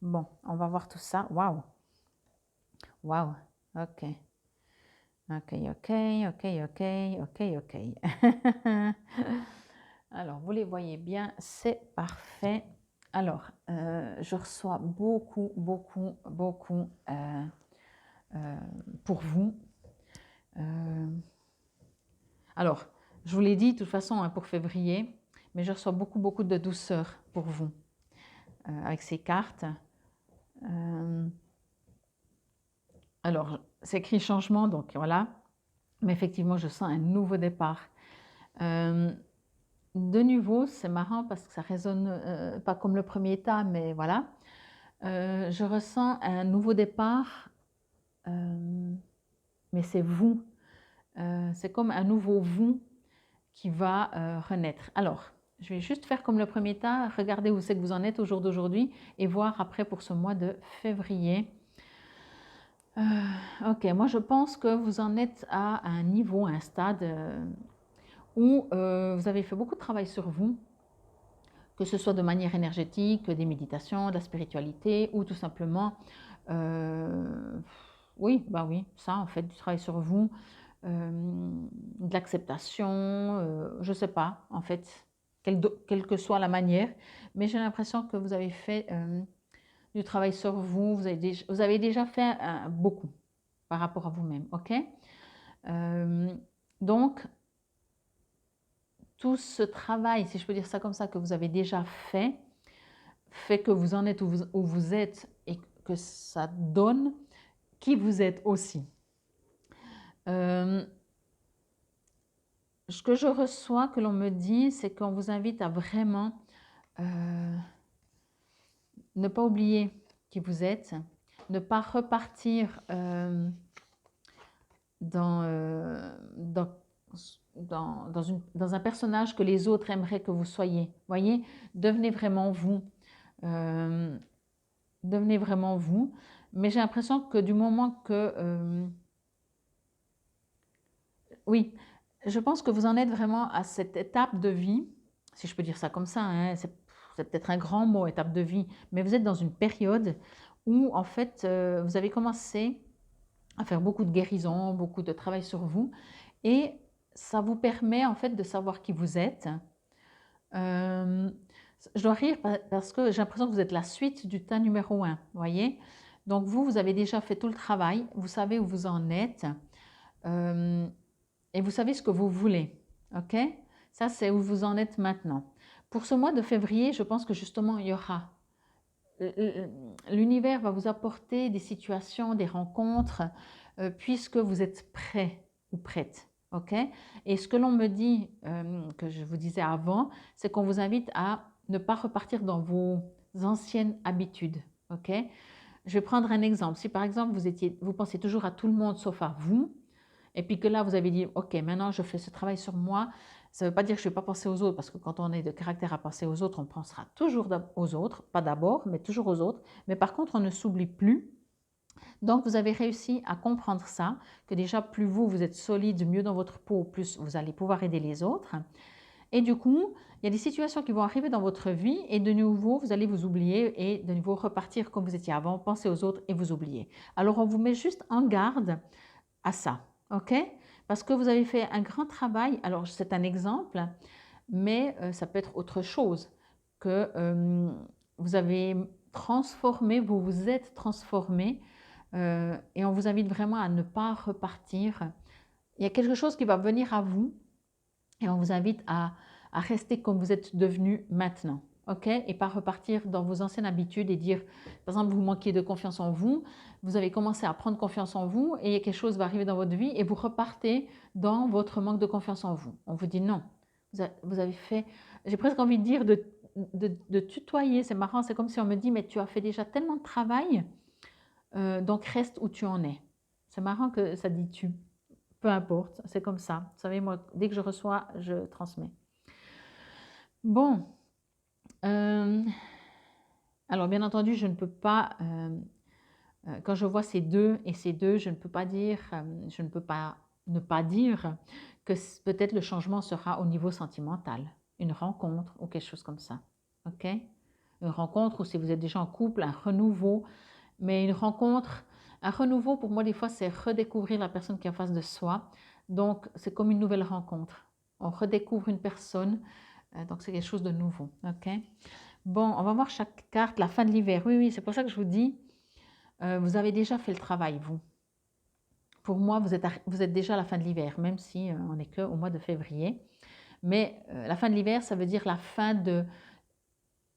Bon, on va voir tout ça. Waouh! Waouh! Ok. Ok, ok, ok, ok, ok, ok. Alors, vous les voyez bien, c'est parfait. Alors, je reçois beaucoup, beaucoup, beaucoup pour vous. Alors, je vous l'ai dit de toute façon hein, pour février, mais je reçois beaucoup, beaucoup de douceur pour vous avec ces cartes. Alors, c'est écrit changement, donc voilà. Mais effectivement, je sens un nouveau départ. De nouveau, c'est marrant parce que ça résonne pas comme le premier état, mais voilà. Je ressens un nouveau départ, mais c'est vous. C'est comme un nouveau vous qui va renaître. Alors, je vais juste faire comme le premier état, regarder où c'est que vous en êtes au jour d'aujourd'hui et voir après pour ce mois de février. Ok, moi je pense que vous en êtes à un niveau, un stade où vous avez fait beaucoup de travail sur vous, que ce soit de manière énergétique, des méditations, de la spiritualité ou tout simplement, oui, bah oui, ça en fait, du travail sur vous, de l'acceptation, je ne sais pas en fait, quelle que soit la manière, mais j'ai l'impression que vous avez fait du travail sur vous, vous avez déjà fait beaucoup par rapport à vous-même, ok? Donc, tout ce travail, si je peux dire ça comme ça, que vous avez déjà fait que vous en êtes où vous êtes et que ça donne qui vous êtes aussi. Ce que je reçois, que l'on me dit, c'est qu'on vous invite à vraiment ne pas oublier qui vous êtes, ne pas repartir dans un personnage que les autres aimeraient que vous soyez. Voyez, devenez vraiment vous. Euh, devenez vraiment vous. Mais j'ai l'impression que du moment que... oui, je pense que vous en êtes vraiment à cette étape de vie, si je peux dire ça comme ça, hein, c'est peut-être un grand mot, étape de vie, mais vous êtes dans une période où en fait vous avez commencé à faire beaucoup de guérison, beaucoup de travail sur vous, et ça vous permet en fait de savoir qui vous êtes. Je dois rire parce que j'ai l'impression que vous êtes la suite du tas numéro 1, voyez. Donc vous avez déjà fait tout le travail, vous savez où vous en êtes. Et vous savez ce que vous voulez, ok? Ça, c'est où vous en êtes maintenant. Pour ce mois de février, je pense que justement, il y aura... L'univers va vous apporter des situations, des rencontres, puisque vous êtes prêt ou prête, ok? Et ce que l'on me dit, que je vous disais avant, c'est qu'on vous invite à ne pas repartir dans vos anciennes habitudes, ok? Je vais prendre un exemple. Si par exemple, vous pensez toujours à tout le monde sauf à vous, et puis que là, vous avez dit, OK, maintenant je fais ce travail sur moi. Ça ne veut pas dire que je ne vais pas penser aux autres, parce que quand on est de caractère à penser aux autres, on pensera toujours aux autres, pas d'abord, mais toujours aux autres. Mais par contre, on ne s'oublie plus. Donc, vous avez réussi à comprendre ça, que déjà, plus vous êtes solide, mieux dans votre peau, plus vous allez pouvoir aider les autres. Et du coup, il y a des situations qui vont arriver dans votre vie et de nouveau, vous allez vous oublier et de nouveau repartir comme vous étiez avant, penser aux autres et vous oublier. Alors, on vous met juste en garde à ça. OK? Parce que vous avez fait un grand travail. Alors, c'est un exemple, mais ça peut être autre chose. Que vous avez transformé, vous vous êtes transformé et on vous invite vraiment à ne pas repartir. Il y a quelque chose qui va venir à vous et on vous invite à rester comme vous êtes devenu maintenant. OK? Et pas repartir dans vos anciennes habitudes et dire, par exemple, vous manquiez de confiance en vous, vous avez commencé à prendre confiance en vous et quelque chose va arriver dans votre vie et vous repartez dans votre manque de confiance en vous. On vous dit non. Vous avez fait, j'ai presque envie de dire de tutoyer, c'est marrant, c'est comme si on me dit, mais tu as fait déjà tellement de travail, donc reste où tu en es. C'est marrant que ça dit tu. Peu importe, c'est comme ça. Vous savez, moi, dès que je reçois, je transmets. Bon. Alors, bien entendu, je ne peux pas, quand je vois ces deux et ces deux, je ne peux pas dire, je ne peux pas ne pas dire que peut-être le changement sera au niveau sentimental, une rencontre ou quelque chose comme ça. OK? Une rencontre ou si vous êtes déjà en couple, un renouveau, mais une rencontre, un renouveau pour moi, des fois, c'est redécouvrir la personne qui est en face de soi. Donc, c'est comme une nouvelle rencontre. On redécouvre une personne, donc c'est quelque chose de nouveau. OK? Bon, on va voir chaque carte, la fin de l'hiver. Oui, oui, c'est pour ça que je vous dis, vous avez déjà fait le travail, vous. Pour moi, vous êtes déjà à la fin de l'hiver, même si on n'est qu'au mois de février. Mais la fin de l'hiver, ça veut dire la fin de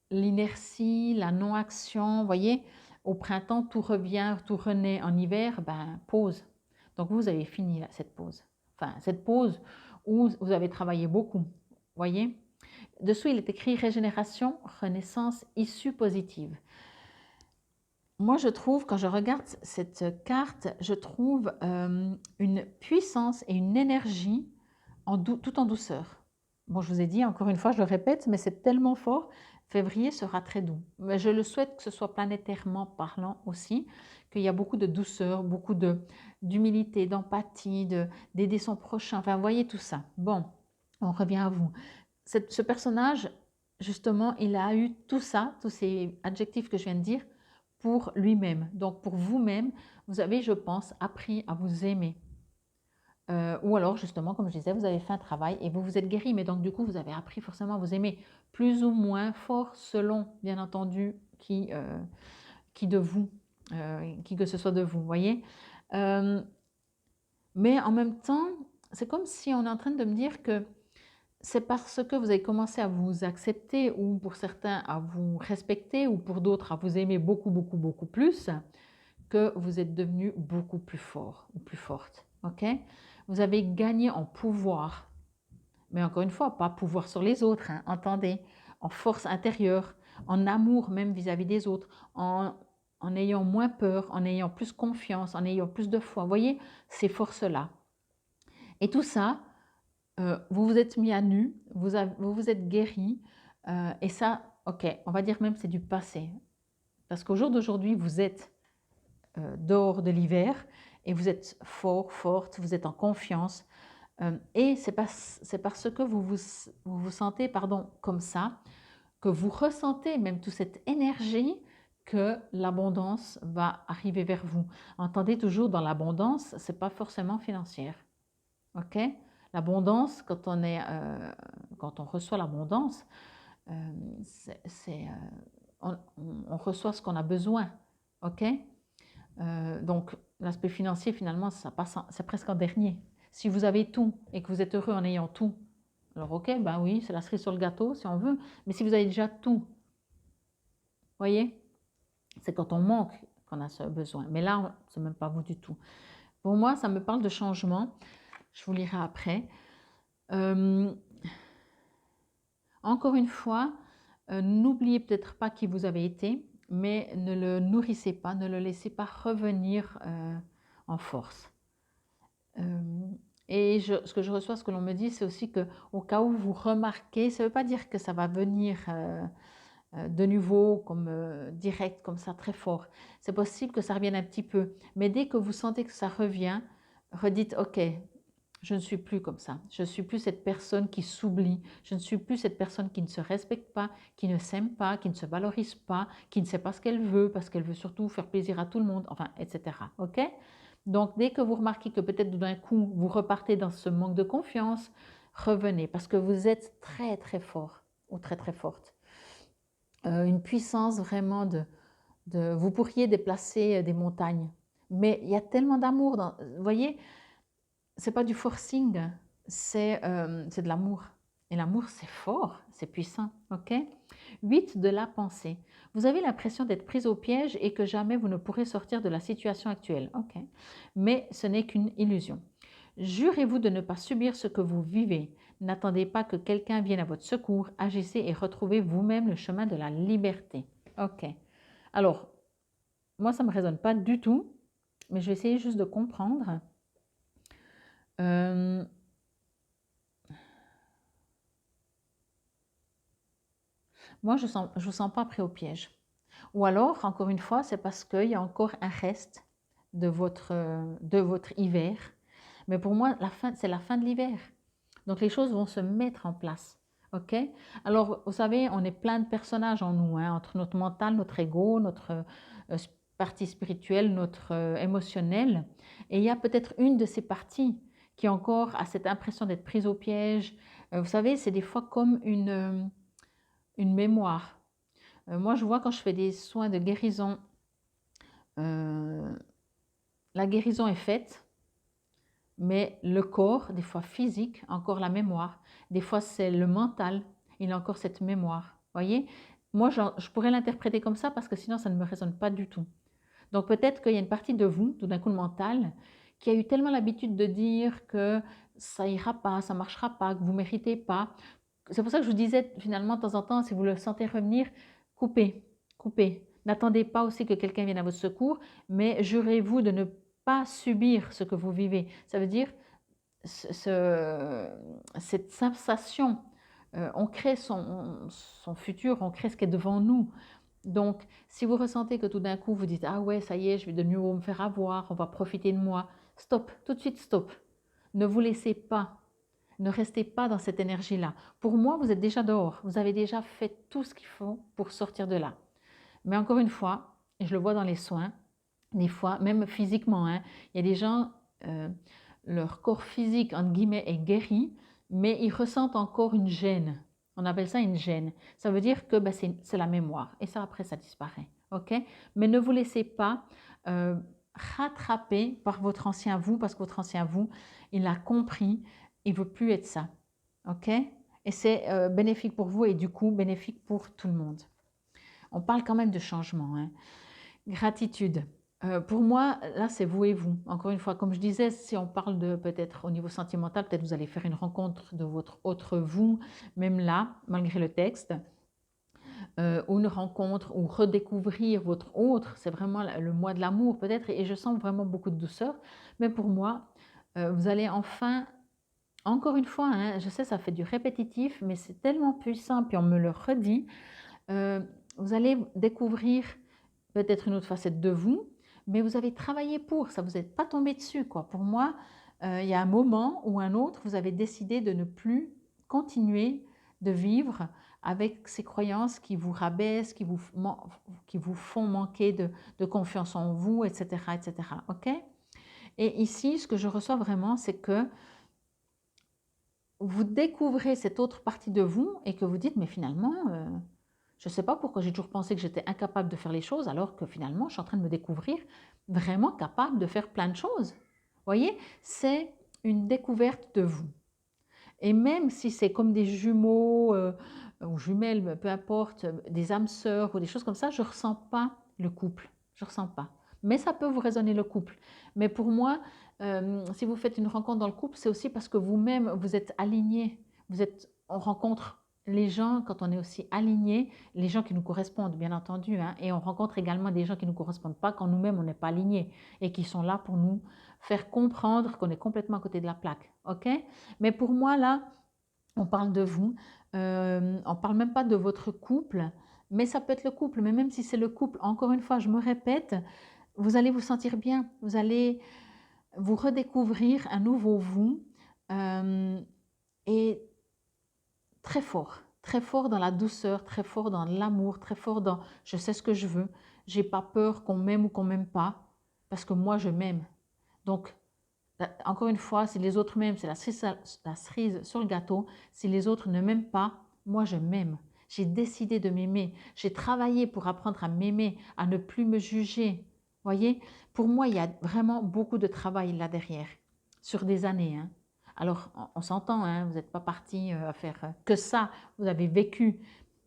l'inertie, la non-action. Vous voyez, au printemps, tout revient, tout renaît. En hiver, ben, pause. Donc, vous avez fini là, cette pause. Enfin, cette pause où vous avez travaillé beaucoup. Voyez? Dessous, il est écrit régénération, renaissance, issue positive. Moi, je trouve, quand je regarde cette carte, je trouve une puissance et une énergie tout en douceur. Bon, je vous ai dit, encore une fois, je le répète, mais c'est tellement fort. Février sera très doux. Mais je le souhaite que ce soit planétairement parlant aussi, qu'il y a beaucoup de douceur, beaucoup d'humilité, d'empathie, d'aider son prochain. Enfin, voyez tout ça. Bon, on revient à vous. Ce personnage, justement, il a eu tout ça, tous ces adjectifs que je viens de dire, pour lui-même. Donc, pour vous-même, vous avez, je pense, appris à vous aimer. Ou alors, justement, comme je disais, vous avez fait un travail et vous vous êtes guéri. Mais donc, du coup, vous avez appris forcément à vous aimer plus ou moins fort selon, bien entendu, qui de vous, qui que ce soit de vous, voyez. Mais en même temps, c'est comme si on est en train de me dire que c'est parce que vous avez commencé à vous accepter ou pour certains à vous respecter ou pour d'autres à vous aimer beaucoup, beaucoup, beaucoup plus que vous êtes devenu beaucoup plus fort ou plus forte. Ok? Vous avez gagné en pouvoir. Mais encore une fois, pas pouvoir sur les autres, hein, entendez, en force intérieure, en amour même vis-à-vis des autres, en ayant moins peur, en ayant plus confiance, en ayant plus de foi. Vous voyez, ces forces-là. Et tout ça, vous vous êtes mis à nu, vous vous êtes guéri, et ça, ok, on va dire même c'est du passé. Parce qu'au jour d'aujourd'hui, vous êtes dehors de l'hiver et vous êtes fort, forte, vous êtes en confiance. Et c'est parce que vous sentez pardon, comme ça, que vous ressentez même toute cette énergie que l'abondance va arriver vers vous. Entendez toujours dans l'abondance, ce n'est pas forcément financière. Ok? L'abondance, quand on reçoit l'abondance, on reçoit ce qu'on a besoin. Ok? Donc, l'aspect financier, finalement, c'est presque en dernier. Si vous avez tout et que vous êtes heureux en ayant tout, alors ok, ben oui, c'est la cerise sur le gâteau si on veut. Mais si vous avez déjà tout, voyez, c'est quand on manque qu'on a ce besoin. Mais là, ce n'est même pas vous du tout. Pour moi, ça me parle de changement. Je vous lirai après. Encore une fois, n'oubliez peut-être pas qui vous avez été, mais ne le nourrissez pas, ne le laissez pas revenir en force. Et ce que je reçois, ce que l'on me dit, c'est aussi qu'au cas où vous remarquez, ça ne veut pas dire que ça va venir de nouveau, comme direct, comme ça, très fort. C'est possible que ça revienne un petit peu. Mais dès que vous sentez que ça revient, redites, ok, je ne suis plus comme ça. Je ne suis plus cette personne qui s'oublie. Je ne suis plus cette personne qui ne se respecte pas, qui ne s'aime pas, qui ne se valorise pas, qui ne sait pas ce qu'elle veut parce qu'elle veut surtout faire plaisir à tout le monde, enfin, etc. Ok? Donc, dès que vous remarquez que peut-être d'un coup, vous repartez dans ce manque de confiance, revenez parce que vous êtes très, très fort ou très, très forte. Une puissance vraiment vous pourriez déplacer des montagnes. Mais il y a tellement d'amour. Vous voyez, c'est pas du forcing, c'est de l'amour. Et l'amour, c'est fort, c'est puissant. Ok? 8 de la pensée. Vous avez l'impression d'être prise au piège et que jamais vous ne pourrez sortir de la situation actuelle. Ok? Mais ce n'est qu'une illusion. Jurez-vous de ne pas subir ce que vous vivez. N'attendez pas que quelqu'un vienne à votre secours. Agissez et retrouvez vous-même le chemin de la liberté. Ok. Alors, moi, ça ne me résonne pas du tout, mais je vais essayer juste de comprendre. Moi, je ne vous sens pas pris au piège. Ou alors, encore une fois, c'est parce qu'il y a encore un reste de votre hiver. Mais pour moi, c'est la fin de l'hiver. Donc, les choses vont se mettre en place. OK? Alors, vous savez, on est plein de personnages en nous, hein, entre notre mental, notre ego, notre partie spirituelle, notre émotionnel. Et il y a peut-être une de ces parties qui encore a cette impression d'être prise au piège. Vous savez, c'est des fois comme une mémoire. Moi, je vois quand je fais des soins de guérison, la guérison est faite, mais le corps, des fois physique, encore la mémoire. Des fois, c'est le mental, il a encore cette mémoire. Voyez? Moi, je pourrais l'interpréter comme ça parce que sinon, ça ne me résonne pas du tout. Donc, peut-être qu'il y a une partie de vous, tout d'un coup, le mental, qui a eu tellement l'habitude de dire que ça ira pas, ça marchera pas, que vous ne méritez pas. C'est pour ça que je vous disais, finalement, de temps en temps, si vous le sentez revenir, coupez, coupez. N'attendez pas aussi que quelqu'un vienne à votre secours, mais jurez-vous de ne pas subir ce que vous vivez. Ça veut dire cette sensation. On crée son futur, on crée ce qui est devant nous. Donc, si vous ressentez que tout d'un coup, vous dites « Ah ouais, ça y est, je vais de nouveau me faire avoir, on va profiter de moi », stop, tout de suite stop. Ne vous laissez pas, ne restez pas dans cette énergie-là. Pour moi, vous êtes déjà dehors, vous avez déjà fait tout ce qu'il faut pour sortir de là. Mais encore une fois, et je le vois dans les soins, des fois, même physiquement, hein, il y a des gens, leur corps physique, entre guillemets, est guéri, mais ils ressentent encore une gêne. On appelle ça une gêne. Ça veut dire que c'est la mémoire. Et ça, après, ça disparaît. Ok? Mais ne vous laissez pas rattraper par votre ancien vous, parce que votre ancien vous, il a compris, il ne veut plus être ça. Ok? et c'est bénéfique pour vous et du coup bénéfique pour tout le monde. On parle quand même de changement, hein. Gratitude. Pour moi, là, c'est vous et vous. Encore une fois, comme je disais, si on parle de peut-être au niveau sentimental, peut-être vous allez faire une rencontre de votre autre vous, même là, malgré le texte, ou une rencontre, ou redécouvrir votre autre. C'est vraiment le mois de l'amour peut-être, et je sens vraiment beaucoup de douceur. Mais pour moi, vous allez enfin, encore une fois, hein, je sais, ça fait du répétitif, mais c'est tellement puissant, puis on me le redit, vous allez découvrir peut-être une autre facette de vous, mais vous avez travaillé pour, ça vous n'êtes pas tombé dessus, quoi. Pour moi, il y a un moment ou un autre, vous avez décidé de ne plus continuer de vivre avec ces croyances qui vous rabaissent, qui vous font manquer de confiance en vous, etc., etc. Ok? Et ici, ce que je reçois vraiment, c'est que vous découvrez cette autre partie de vous et que vous dites, mais finalement, je ne sais pas pourquoi j'ai toujours pensé que j'étais incapable de faire les choses, alors que finalement, je suis en train de me découvrir vraiment capable de faire plein de choses. Vous voyez, c'est une découverte de vous. Et même si c'est comme des jumeaux ou jumelles, peu importe, des âmes sœurs ou des choses comme ça, je ne ressens pas le couple. Je ne ressens pas. Mais ça peut vous résonner le couple. Mais pour moi, si vous faites une rencontre dans le couple, c'est aussi parce que vous-même, vous êtes aligné. On rencontre les gens quand on est aussi aligné, les gens qui nous correspondent, bien entendu. Hein, et on rencontre également des gens qui ne nous correspondent pas quand nous-mêmes, on n'est pas alignés et qui sont là pour nous faire comprendre qu'on est complètement à côté de la plaque. OK? Mais pour moi, là, on parle de vous. On ne parle même pas de votre couple, mais ça peut être le couple. Mais même si c'est le couple, encore une fois, je me répète, vous allez vous sentir bien. Vous allez vous redécouvrir un nouveau vous et très fort dans la douceur, très fort dans l'amour, très fort dans je sais ce que je veux. J'ai pas peur qu'on m'aime ou qu'on m'aime pas, parce que moi je m'aime. Donc encore une fois, si les autres m'aiment, c'est la cerise sur le gâteau. Si les autres ne m'aiment pas, moi je m'aime. J'ai décidé de m'aimer. J'ai travaillé pour apprendre à m'aimer, à ne plus me juger. Voyez, pour moi, il y a vraiment beaucoup de travail là derrière, sur des années. Hein. Alors, on s'entend, hein, vous n'êtes pas parti à faire que ça, vous avez vécu.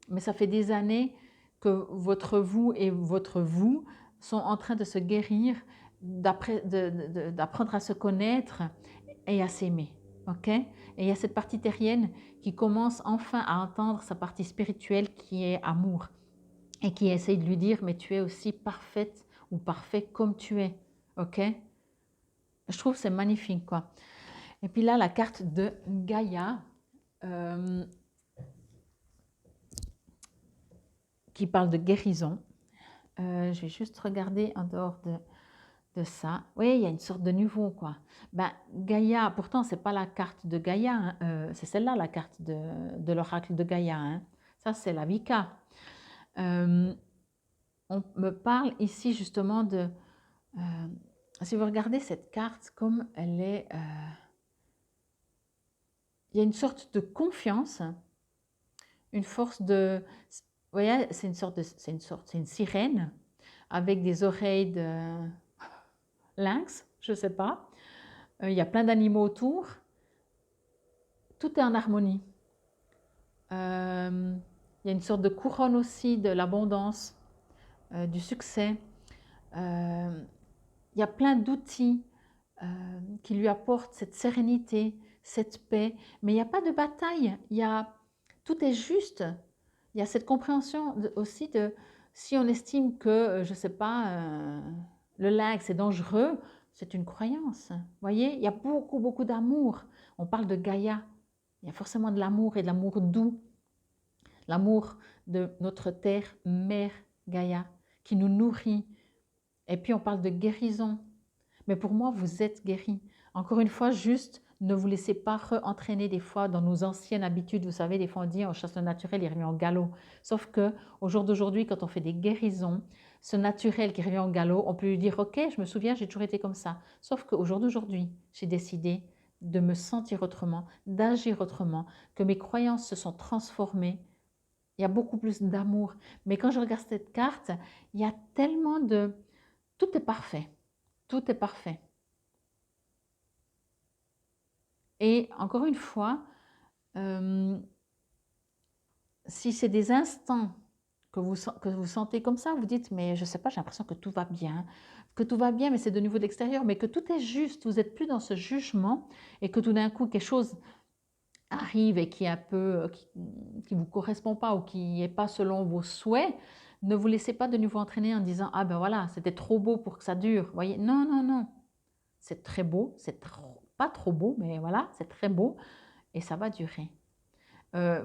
Mais ça fait des années que votre vous et votre vous sont en train de se guérir, d'apprendre à se connaître et à s'aimer. Ok? Et il y a cette partie terrienne qui commence enfin à entendre sa partie spirituelle qui est amour et qui essaye de lui dire mais tu es aussi parfaite ou parfait comme tu es. Ok? Je trouve que c'est magnifique quoi. Et puis là la carte de Gaïa qui parle de guérison. Je vais juste regarder en dehors de ça. Oui, il y a une sorte de nouveau, quoi. Ben, Gaïa, pourtant, ce n'est pas la carte de Gaïa, hein, c'est celle-là, la carte de l'oracle de Gaïa. Hein. Ça, c'est la Vika. On me parle ici justement de... si vous regardez cette carte, comme elle est... il y a une sorte de confiance, une force de... Vous voyez, c'est une sirène avec des oreilles de lynx, je ne sais pas. Il y a plein d'animaux autour. Tout est en harmonie. Il y a une sorte de couronne aussi de l'abondance, du succès. Il y a plein d'outils qui lui apportent cette sérénité, cette paix. Mais il n'y a pas de bataille. Tout est juste. Il y a cette compréhension aussi de si on estime que, je ne sais pas, le lynx est dangereux, c'est une croyance. Vous voyez, il y a beaucoup, beaucoup d'amour. On parle de Gaïa. Il y a forcément de l'amour et de l'amour doux. L'amour de notre terre, mère Gaïa, qui nous nourrit. Et puis on parle de guérison. Mais pour moi, vous êtes guéri. Encore une fois, juste ne vous laissez pas re-entraîner des fois dans nos anciennes habitudes. Vous savez, des fois on dit on chasse le naturel, il revient en galop. Sauf que au jour d'aujourd'hui, quand on fait des guérisons, ce naturel qui revient en galop, on peut lui dire ok, je me souviens, j'ai toujours été comme ça. Sauf qu'au jour d'aujourd'hui, j'ai décidé de me sentir autrement, d'agir autrement, que mes croyances se sont transformées. Il y a beaucoup plus d'amour. Mais quand je regarde cette carte, il y a tellement de... Tout est parfait. Tout est parfait. Et encore une fois, si c'est des instants que vous sentez comme ça, vous dites, mais je ne sais pas, j'ai l'impression que tout va bien, mais c'est de niveau de l'extérieur, mais que tout est juste, vous n'êtes plus dans ce jugement et que tout d'un coup, quelque chose arrive et qui est un peu, qui vous correspond pas ou qui n'est pas selon vos souhaits, ne vous laissez pas de nouveau entraîner en disant, ah ben voilà, c'était trop beau pour que ça dure. Vous voyez, non, non, non, c'est très beau, pas trop beau, mais voilà, c'est très beau et ça va durer.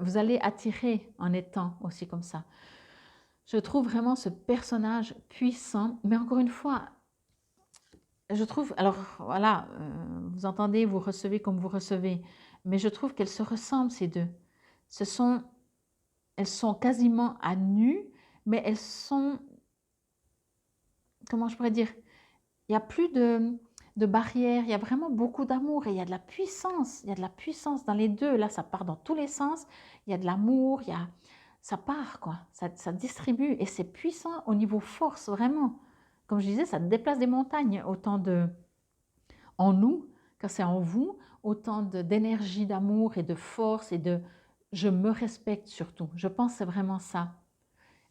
Vous allez attirer en étant aussi comme ça. Je trouve vraiment ce personnage puissant, mais encore une fois, je trouve, alors voilà, vous entendez, vous recevez comme vous recevez, mais je trouve qu'elles se ressemblent ces deux. Elles sont quasiment à nu, mais elles sont, comment je pourrais dire, il n'y a plus de barrières, il y a vraiment beaucoup d'amour et il y a de la puissance. Il y a de la puissance dans les deux. Là, ça part dans tous les sens. Il y a de l'amour, ça part, quoi. Ça distribue et c'est puissant au niveau force, vraiment. Comme je disais, ça déplace des montagnes, en nous, quand c'est en vous, autant d'énergie, d'amour et de force et de je me respecte surtout. Je pense que c'est vraiment ça.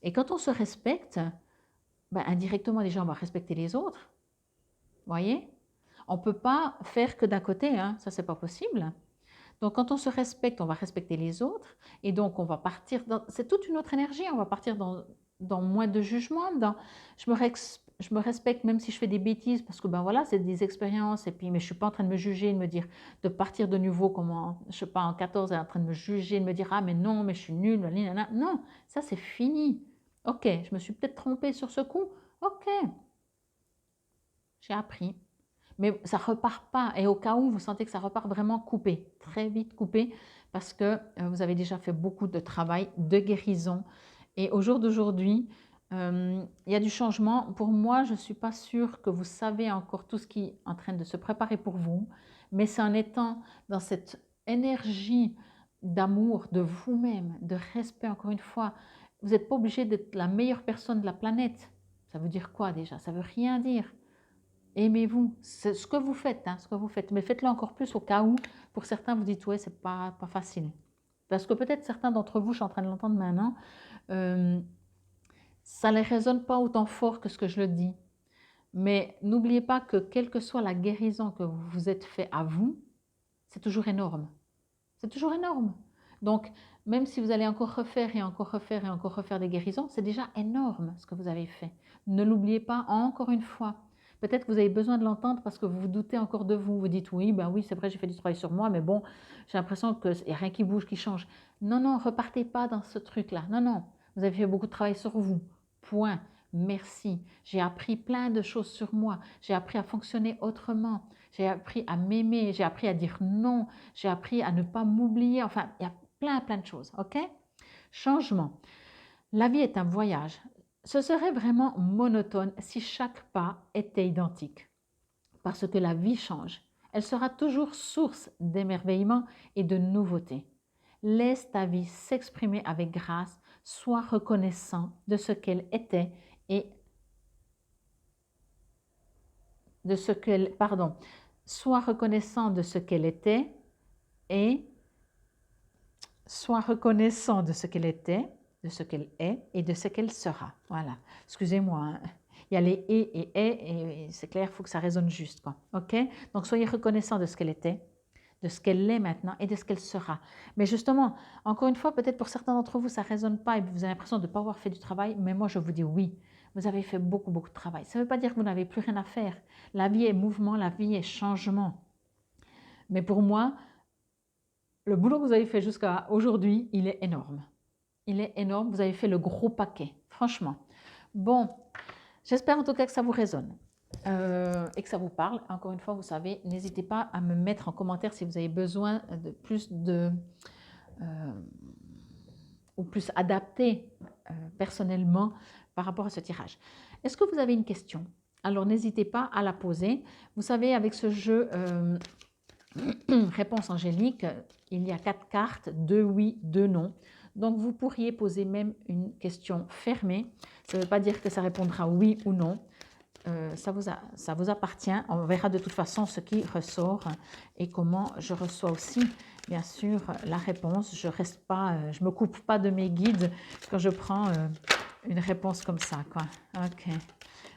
Et quand on se respecte, ben, indirectement, déjà, on va respecter les autres. Voyez? On ne peut pas faire que d'un côté, hein, ça c'est pas possible. Donc quand on se respecte, on va respecter les autres et donc on va partir dans, c'est toute une autre énergie, on va partir dans moins de jugement, je me respecte même si je fais des bêtises parce que ben voilà, c'est des expériences et puis mais je suis pas en train de me juger, de me dire de partir de nouveau comme je sais pas en 14 en train de me juger, de me dire ah mais non, mais je suis nulle, non, ça c'est fini. OK, je me suis peut-être trompée sur ce coup. OK, j'ai appris. Mais ça ne repart pas. Et au cas où vous sentez que ça repart, vraiment coupé, très vite coupé, parce que vous avez déjà fait beaucoup de travail de guérison. Et au jour d'aujourd'hui, il y a du changement. Pour moi, je ne suis pas sûre que vous savez encore tout ce qui est en train de se préparer pour vous, mais c'est en étant dans cette énergie d'amour de vous-même, de respect, encore une fois. Vous n'êtes pas obligé d'être la meilleure personne de la planète. Ça veut dire quoi déjà? Ça veut rien dire. Aimez-vous, c'est ce que vous faites, hein, ce que vous faites, mais faites-le encore plus au cas où, pour certains, vous dites, ouais, c'est pas facile. Parce que peut-être certains d'entre vous, je suis en train de l'entendre maintenant, ça ne les résonne pas autant fort que ce que je le dis. Mais n'oubliez pas que quelle que soit la guérison que vous vous êtes fait à vous, c'est toujours énorme. C'est toujours énorme. Donc, même si vous allez encore refaire et encore refaire et encore refaire des guérisons, c'est déjà énorme ce que vous avez fait. Ne l'oubliez pas encore une fois. Peut-être que vous avez besoin de l'entendre parce que vous vous doutez encore de vous. Vous dites oui, ben oui, c'est vrai, j'ai fait du travail sur moi, mais bon, j'ai l'impression qu'il n'y a rien qui bouge, qui change. Non, non, repartez pas dans ce truc-là. Non, non, vous avez fait beaucoup de travail sur vous. Point. Merci. J'ai appris plein de choses sur moi. J'ai appris à fonctionner autrement. J'ai appris à m'aimer. J'ai appris à dire non. J'ai appris à ne pas m'oublier. Enfin, il y a plein de choses. OK? Changement. La vie est un voyage. Ce serait vraiment monotone si chaque pas était identique. Parce que la vie change. Elle sera toujours source d'émerveillement et de nouveautés. Laisse ta vie s'exprimer avec grâce. Sois reconnaissant de ce qu'elle était et de ce qu'elle, pardon, sois reconnaissant de ce qu'elle était et sois reconnaissant de ce qu'elle était, de ce qu'elle est et de ce qu'elle sera. Voilà. Excusez-moi, hein. Il y a les et c'est clair, il faut que ça résonne juste, quoi. OK? Donc, soyez reconnaissant de ce qu'elle était, de ce qu'elle est maintenant et de ce qu'elle sera. Mais justement, encore une fois, peut-être pour certains d'entre vous, ça ne résonne pas et vous avez l'impression de ne pas avoir fait du travail, mais moi, je vous dis oui, vous avez fait beaucoup de travail. Ça ne veut pas dire que vous n'avez plus rien à faire. La vie est mouvement, la vie est changement. Mais pour moi, le boulot que vous avez fait jusqu'à aujourd'hui, il est énorme. Il est énorme, vous avez fait le gros paquet, franchement. Bon, j'espère en tout cas que ça vous résonne et que ça vous parle. Encore une fois, vous savez, n'hésitez pas à me mettre en commentaire si vous avez besoin de plus ou plus adapté personnellement par rapport à ce tirage. Est-ce que vous avez une question? Alors, n'hésitez pas à la poser. Vous savez, avec ce jeu réponse angélique, il y a 4 cartes, 2 oui, 2 non. Donc, vous pourriez poser même une question fermée. Ça ne veut pas dire que ça répondra oui ou non. Ça vous appartient. On verra de toute façon ce qui ressort et comment je reçois aussi bien sûr, la réponse. Je reste pas, je me coupe pas de mes guides quand je prends une réponse comme ça, quoi. Ok.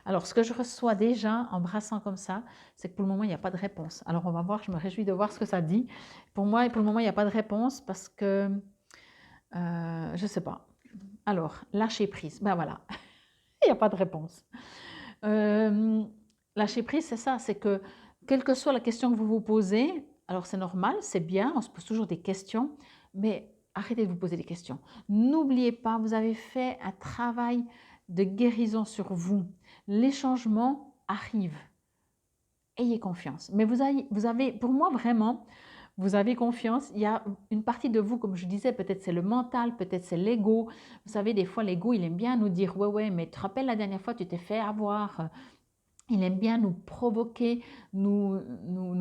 Alors, ce que je reçois déjà en brassant comme ça, c'est que pour le moment, il n'y a pas de réponse. Alors, on va voir, je me réjouis de voir ce que ça dit. Pour moi, pour le moment, il n'y a pas de réponse parce que, je ne sais pas. Alors, lâcher prise, ben voilà, il n'y a pas de réponse. Lâcher prise, c'est ça, c'est que quelle que soit la question que vous vous posez, alors c'est normal, c'est bien, on se pose toujours des questions, mais arrêtez de vous poser des questions. N'oubliez pas, vous avez fait un travail de guérison sur vous. Les changements arrivent. Ayez confiance. Mais vous avez, pour moi vraiment, vous avez confiance. Il y a une partie de vous, comme je disais, peut-être c'est le mental, peut-être c'est l'ego. Vous savez, des fois, l'ego, il aime bien nous dire, ouais, ouais, mais tu te rappelles la dernière fois, tu t'es fait avoir. Il aime bien nous provoquer, nous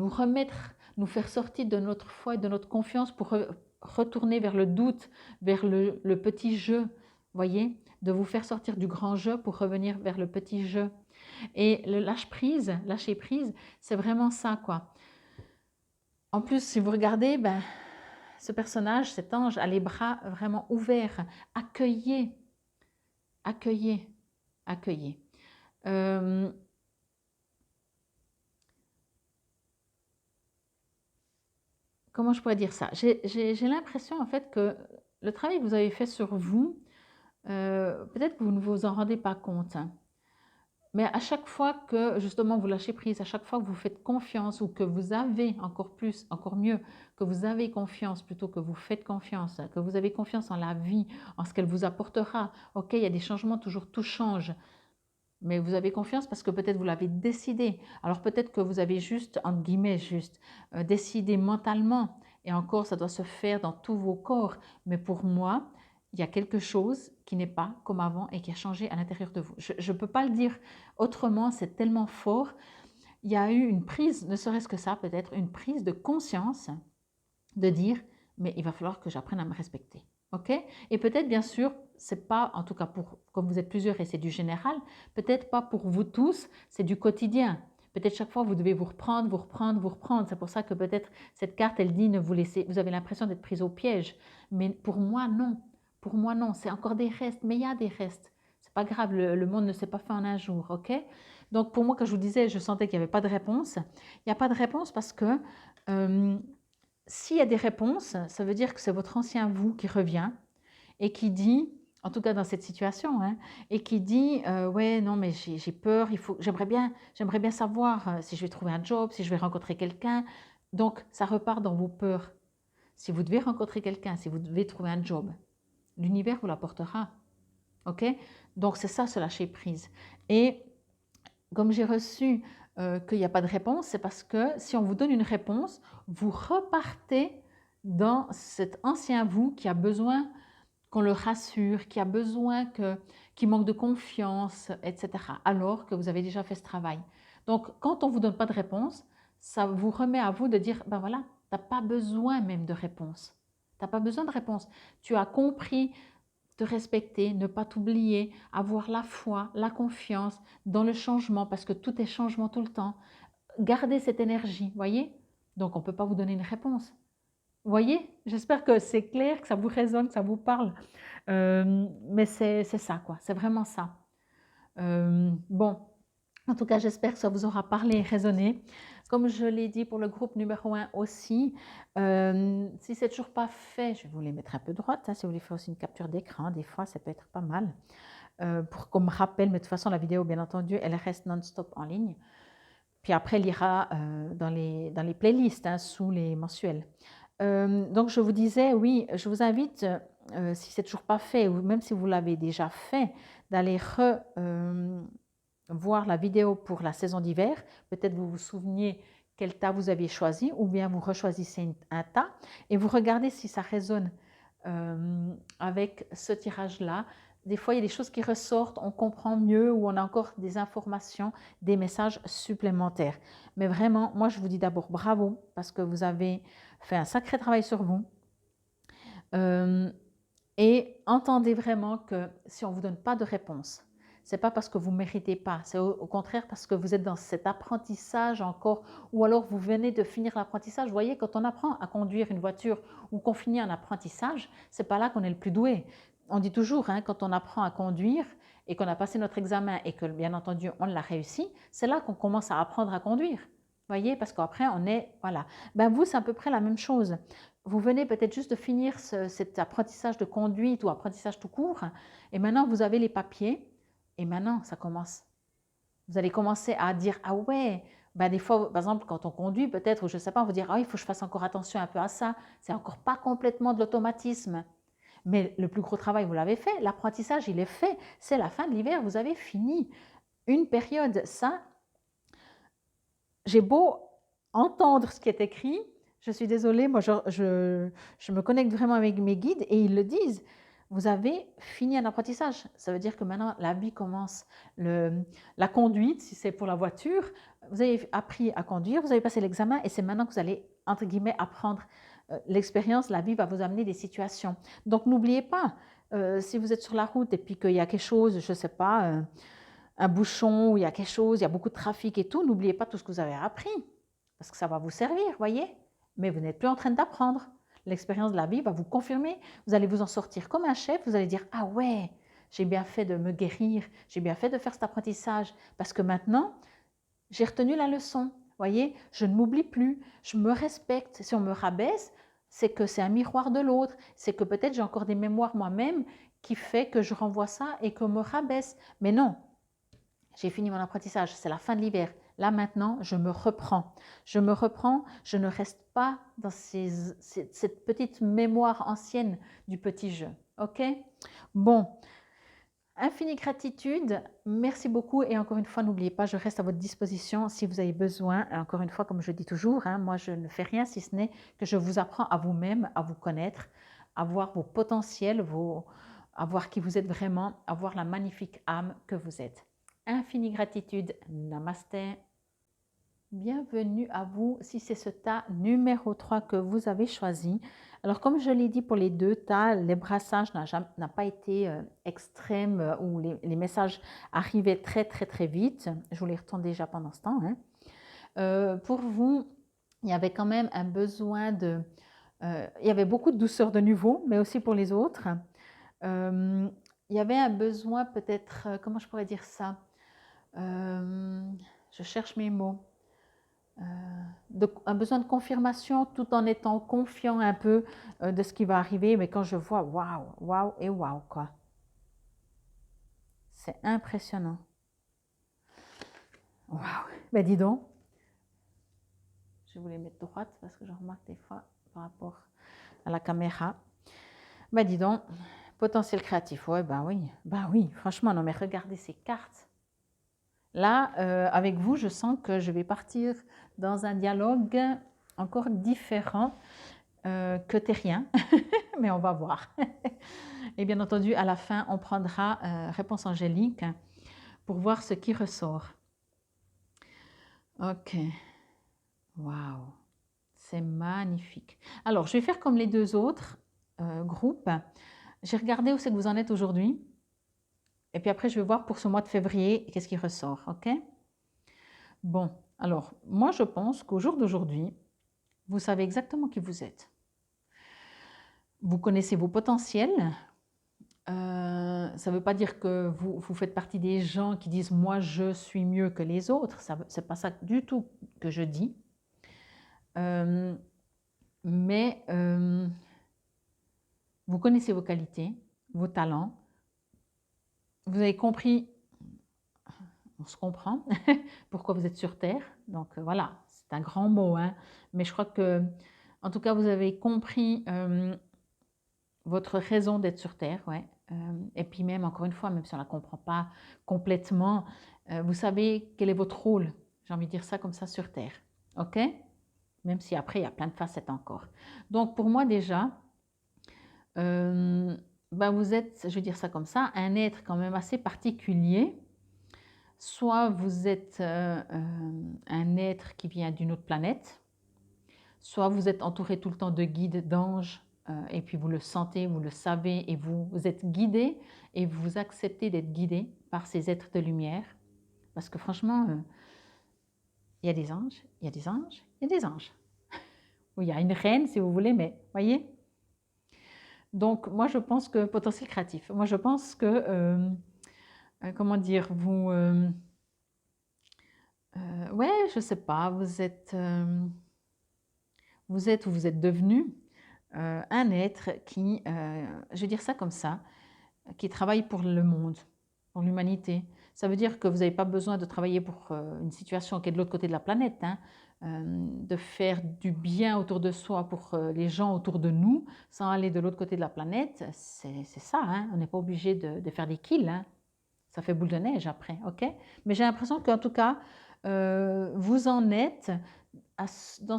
remettre, nous faire sortir de notre foi et de notre confiance pour retourner vers le doute, vers le petit jeu. Voyez, de vous faire sortir du grand jeu pour revenir vers le petit jeu. Et le lâcher prise, c'est vraiment ça, quoi. En plus, si vous regardez, ben, ce personnage, cet ange, a les bras vraiment ouverts. Accueillez, accueillez, accueillez. Comment je pourrais dire ça? J'ai l'impression en fait que le travail que vous avez fait sur vous, peut-être que vous ne vous en rendez pas compte, hein. Mais à chaque fois que justement vous lâchez prise, à chaque fois que vous faites confiance ou que vous avez encore plus, encore mieux, que vous avez confiance plutôt que vous faites confiance, que vous avez confiance en la vie, en ce qu'elle vous apportera. Ok, il y a des changements, toujours tout change. Mais vous avez confiance parce que peut-être vous l'avez décidé. Alors peut-être que vous avez juste, entre guillemets, juste décidé mentalement. Et encore, ça doit se faire dans tous vos corps. Mais pour moi, il y a quelque chose qui n'est pas comme avant et qui a changé à l'intérieur de vous. Je ne peux pas le dire autrement, c'est tellement fort. Il y a eu une prise, ne serait-ce que ça, peut-être une prise de conscience de dire, mais il va falloir que j'apprenne à me respecter. Ok? Et peut-être, bien sûr, c'est pas, en tout cas, pour, comme vous êtes plusieurs et c'est du général, peut-être pas pour vous tous, c'est du quotidien. Peut-être chaque fois, vous devez vous reprendre, vous reprendre, vous reprendre. C'est pour ça que peut-être cette carte, elle dit, ne vous laissez, vous avez l'impression d'être prise au piège. Mais pour moi, non. Pour moi, non. C'est encore des restes, mais il y a des restes. C'est pas grave, le monde ne s'est pas fait en un jour, ok? Donc pour moi, quand je vous disais, je sentais qu'il n'y avait pas de réponse. Il n'y a pas de réponse parce que s'il y a des réponses, ça veut dire que c'est votre ancien vous qui revient et qui dit, en tout cas dans cette situation, hein, et qui dit ouais non mais j'ai peur, j'aimerais bien savoir si je vais trouver un job, si je vais rencontrer quelqu'un. Donc ça repart dans vos peurs. Si vous devez rencontrer quelqu'un, si vous devez trouver un job, l'univers vous l'apportera. Ok? Donc c'est ça, se lâcher prise. Et comme j'ai reçu qu'il n'y a pas de réponse, c'est parce que si on vous donne une réponse, vous repartez dans cet ancien vous qui a besoin qu'on le rassure, qui a besoin qui manque de confiance, etc. Alors que vous avez déjà fait ce travail. Donc, quand on ne vous donne pas de réponse, ça vous remet à vous de dire, ben voilà, tu n'as pas besoin même de réponse. Tu n'as pas besoin de réponse. Tu as compris te respecter, ne pas t'oublier, avoir la foi, la confiance dans le changement, parce que tout est changement tout le temps. Gardez cette énergie, voyez? Donc, on ne peut pas vous donner une réponse. Voyez? J'espère que c'est clair, que ça vous résonne, que ça vous parle. Mais c'est ça, quoi. C'est vraiment ça. Bon, en tout cas, j'espère que ça vous aura parlé et résonné. Comme je l'ai dit pour le groupe numéro 1 aussi, si c'est toujours pas fait, je vais vous les mettre un peu droite, hein, si vous voulez faire aussi une capture d'écran, des fois ça peut être pas mal, pour qu'on me rappelle, mais de toute façon la vidéo bien entendu, elle reste non-stop en ligne. Puis après, elle ira dans les playlists, hein, sous les mensuels. Donc je vous disais, oui, je vous invite, si c'est toujours pas fait, ou même si vous l'avez déjà fait, d'aller voir la vidéo pour la saison d'hiver. Peut-être vous vous souveniez quel tas vous aviez choisi, ou bien vous rechoisissez un tas et vous regardez si ça résonne avec ce tirage-là. Des fois, il y a des choses qui ressortent, on comprend mieux ou on a encore des informations, des messages supplémentaires. Mais vraiment, moi, je vous dis d'abord bravo parce que vous avez fait un sacré travail sur vous. Et entendez vraiment que si on ne vous donne pas de réponse, c'est pas parce que vous ne méritez pas, c'est au contraire parce que vous êtes dans cet apprentissage encore, ou alors vous venez de finir l'apprentissage. Vous voyez, quand on apprend à conduire une voiture ou qu'on finit un apprentissage, c'est pas là qu'on est le plus doué. On dit toujours, hein, quand on apprend à conduire et qu'on a passé notre examen et que bien entendu on l'a réussi, c'est là qu'on commence à apprendre à conduire. Voyez, parce qu'après on est, voilà. Ben vous, c'est à peu près la même chose. Vous venez peut-être juste de finir cet apprentissage de conduite ou apprentissage tout court, et maintenant vous avez les papiers, et maintenant ça commence. Vous allez commencer à dire, ah ouais, ben des fois, par exemple, quand on conduit peut-être, ou je ne sais pas, on va dire, ah il faut que je fasse encore attention un peu à ça, c'est encore pas complètement de l'automatisme. Mais le plus gros travail, vous l'avez fait, l'apprentissage, il est fait, c'est la fin de l'hiver, vous avez fini une période. Ça, j'ai beau entendre ce qui est écrit, je suis désolée, moi je me connecte vraiment avec mes guides et ils le disent. Vous avez fini un apprentissage. Ça veut dire que maintenant la vie commence. La conduite, si c'est pour la voiture, vous avez appris à conduire, vous avez passé l'examen et c'est maintenant que vous allez, entre guillemets, apprendre l'expérience. La vie va vous amener des situations. Donc n'oubliez pas, si vous êtes sur la route et puis qu'il y a quelque chose, je ne sais pas, un bouchon, où il y a quelque chose, il y a beaucoup de trafic et tout, n'oubliez pas tout ce que vous avez appris, parce que ça va vous servir, voyez. Mais vous n'êtes plus en train d'apprendre. L'expérience de la vie va vous confirmer. Vous allez vous en sortir comme un chef. Vous allez dire, ah ouais, j'ai bien fait de me guérir, j'ai bien fait de faire cet apprentissage, parce que maintenant, j'ai retenu la leçon. Voyez, je ne m'oublie plus, je me respecte. Si on me rabaisse, c'est que c'est un miroir de l'autre. C'est que peut-être j'ai encore des mémoires moi-même qui fait que je renvoie ça et qu'on me rabaisse. Mais non, j'ai fini mon apprentissage, c'est la fin de l'hiver. Là maintenant, je me reprends. Je me reprends, je ne reste pas dans cette petite mémoire ancienne du petit jeu. Ok? Bon, infinie gratitude, merci beaucoup et encore une fois, n'oubliez pas, je reste à votre disposition si vous avez besoin. Et encore une fois, comme je dis toujours, hein, moi je ne fais rien si ce n'est que je vous apprends à vous-même, à vous connaître, à voir vos potentiels, à voir qui vous êtes vraiment, à voir la magnifique âme que vous êtes. Infinie gratitude, namasté. Bienvenue à vous si c'est ce tas numéro 3 que vous avez choisi. Alors comme je l'ai dit pour les deux tas, les brassages n'a pas été extrême où les messages arrivaient très très très vite. Je vous les retourne déjà pendant ce temps. Hein. Pour vous, il y avait quand même un besoin de... il y avait beaucoup de douceur de nouveau, mais aussi pour les autres. Il y avait un besoin peut-être, comment je pourrais dire ça, je cherche mes mots, un besoin de confirmation tout en étant confiant un peu de ce qui va arriver. Mais quand je vois waouh, waouh et waouh, quoi. C'est impressionnant. Waouh. Ben dis donc. Je voulais mettre droite parce que je remarque des fois par rapport à la caméra. Ben dis donc. Potentiel créatif. Ouais, ben oui, franchement, non mais regardez ces cartes. Là, avec vous, je sens que je vais partir dans un dialogue encore différent que terrien, mais on va voir. Et bien entendu, à la fin, on prendra réponse angélique pour voir ce qui ressort. Ok. Waouh. C'est magnifique. Alors, je vais faire comme les deux autres groupes. J'ai regardé où c'est que vous en êtes aujourd'hui. Et puis après, je vais voir pour ce mois de février, qu'est-ce qui ressort, ok? Bon, alors, moi, je pense qu'au jour d'aujourd'hui, vous savez exactement qui vous êtes. Vous connaissez vos potentiels. Ça ne veut pas dire que vous faites partie des gens qui disent « moi, je suis mieux que les autres ». Ce n'est pas ça du tout que je dis. Mais vous connaissez vos qualités, vos talents. Vous avez compris, on se comprend, pourquoi vous êtes sur Terre. Donc voilà, c'est un grand mot, hein, mais je crois que, en tout cas, vous avez compris votre raison d'être sur Terre, ouais. Et puis même, encore une fois, même si on ne la comprend pas complètement, vous savez quel est votre rôle, j'ai envie de dire ça comme ça, sur Terre, ok? Même si après, il y a plein de facettes encore. Donc pour moi déjà, vous êtes, je vais dire ça comme ça, un être quand même assez particulier. Soit vous êtes un être qui vient d'une autre planète, soit vous êtes entouré tout le temps de guides, d'anges, et puis vous le sentez, vous le savez, et vous êtes guidé, et vous acceptez d'être guidé par ces êtres de lumière. Parce que franchement, il y a des anges, il y a des anges, il y a des anges. Ou il y a une reine, si vous voulez, mais voyez. Donc, moi, je pense que potentiel créatif. Moi, je pense que, comment dire, ouais, je sais pas, vous êtes ou vous êtes devenu un être qui, je vais dire ça comme ça, qui travaille pour le monde, pour l'humanité. Ça veut dire que vous n'avez pas besoin de travailler pour une situation qui est de l'autre côté de la planète, hein, de faire du bien autour de soi pour les gens autour de nous, sans aller de l'autre côté de la planète. C'est ça, hein, on n'est pas obligé de faire des kills, hein. Ça fait boule de neige après, ok? Mais j'ai l'impression qu'en tout cas, vous en êtes dans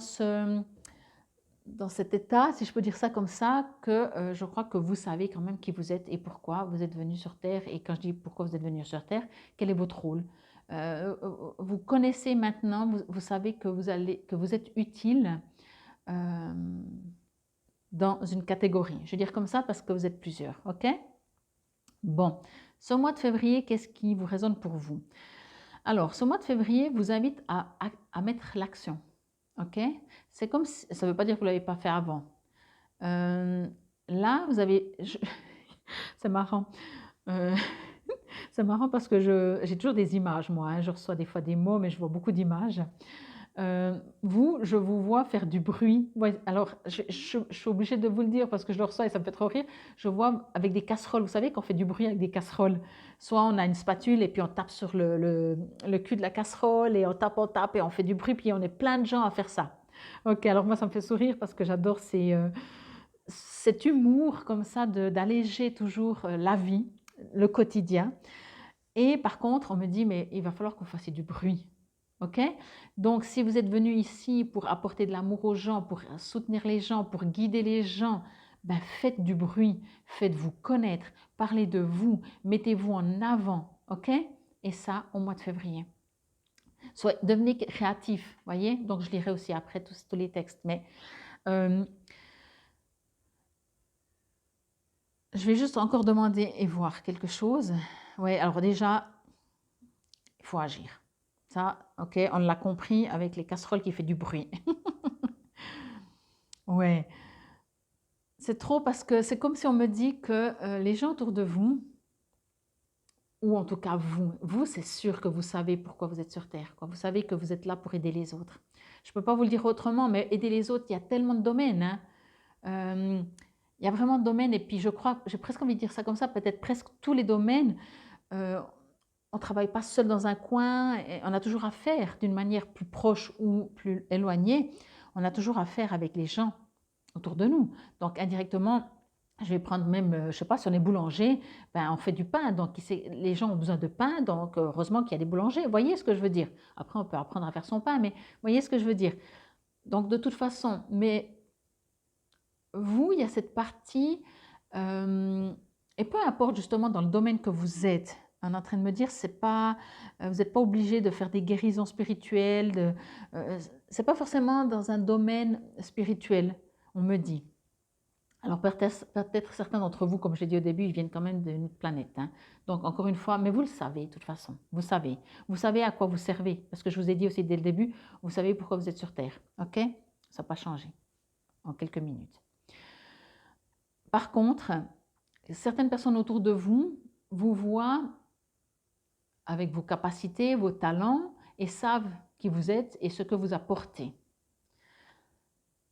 dans cet état, si je peux dire ça comme ça, que je crois que vous savez quand même qui vous êtes et pourquoi vous êtes venu sur Terre. Et quand je dis pourquoi vous êtes venu sur Terre, quel est votre rôle? Vous connaissez maintenant, vous savez que vous êtes utile euh, dans une catégorie. Je veux dire comme ça parce que vous êtes plusieurs, ok? Bon, ce mois de février, qu'est-ce qui vous résonne pour vous? Alors, ce mois de février vous invite à mettre l'action. Ok? C'est comme si, ça ne veut pas dire que vous ne l'avez pas fait avant. Là, vous avez. C'est marrant. Euh, c'est marrant parce que j'ai toujours des images, moi, hein. Je reçois des fois des mots, mais je vois beaucoup d'images. Je vous vois faire du bruit. Ouais, alors, je suis obligée de vous le dire parce que je le reçois et ça me fait trop rire. Je vois avec des casseroles. Vous savez qu'on fait du bruit avec des casseroles. Soit on a une spatule et puis on tape sur le cul de la casserole et on tape et on fait du bruit. Puis on est plein de gens à faire ça. Ok, alors moi ça me fait sourire parce que j'adore cet humour comme ça d'alléger toujours la vie, le quotidien. Et par contre, on me dit, mais il va falloir qu'on fasse du bruit. Ok? Donc, si vous êtes venu ici pour apporter de l'amour aux gens, pour soutenir les gens, pour guider les gens, ben faites du bruit, faites-vous connaître, parlez de vous, mettez-vous en avant. Ok? Et ça, au mois de février. Devenez créatif, voyez? Donc, je lirai aussi après tous les textes. Mais je vais juste encore demander et voir quelque chose. Oui, alors déjà, il faut agir. Ça, ok, on l'a compris avec les casseroles qui fait du bruit. Ouais, c'est trop parce que c'est comme si on me dit que les gens autour de vous, ou en tout cas vous c'est sûr que vous savez pourquoi vous êtes sur Terre, quoi. Vous savez que vous êtes là pour aider les autres. Je ne peux pas vous le dire autrement, mais aider les autres, il y a tellement de domaines, hein. Il y a vraiment de domaines, et puis je crois, j'ai presque envie de dire ça comme ça, peut-être presque tous les domaines, on ne travaille pas seul dans un coin, et on a toujours affaire d'une manière plus proche ou plus éloignée, on a toujours affaire avec les gens autour de nous. Donc indirectement, je vais prendre même, je ne sais pas, si on est boulanger, ben, on fait du pain, donc les gens ont besoin de pain, donc heureusement qu'il y a des boulangers. Vous voyez ce que je veux dire? Après, on peut apprendre à faire son pain, mais vous voyez ce que je veux dire? Donc de toute façon, mais vous, il y a cette partie, et peu importe justement dans le domaine que vous êtes, on est en train de me dire, c'est pas, vous n'êtes pas obligé de faire des guérisons spirituelles, c'est pas forcément dans un domaine spirituel, on me dit. Alors peut-être certains d'entre vous, comme je l'ai dit au début, ils viennent quand même d'une planète, hein. Donc encore une fois, mais vous le savez de toute façon, vous savez à quoi vous servez, parce que je vous ai dit aussi dès le début, vous savez pourquoi vous êtes sur Terre, ok? Ça n'a pas changé en quelques minutes. Par contre, certaines personnes autour de vous vous voient avec vos capacités, vos talents et savent qui vous êtes et ce que vous apportez.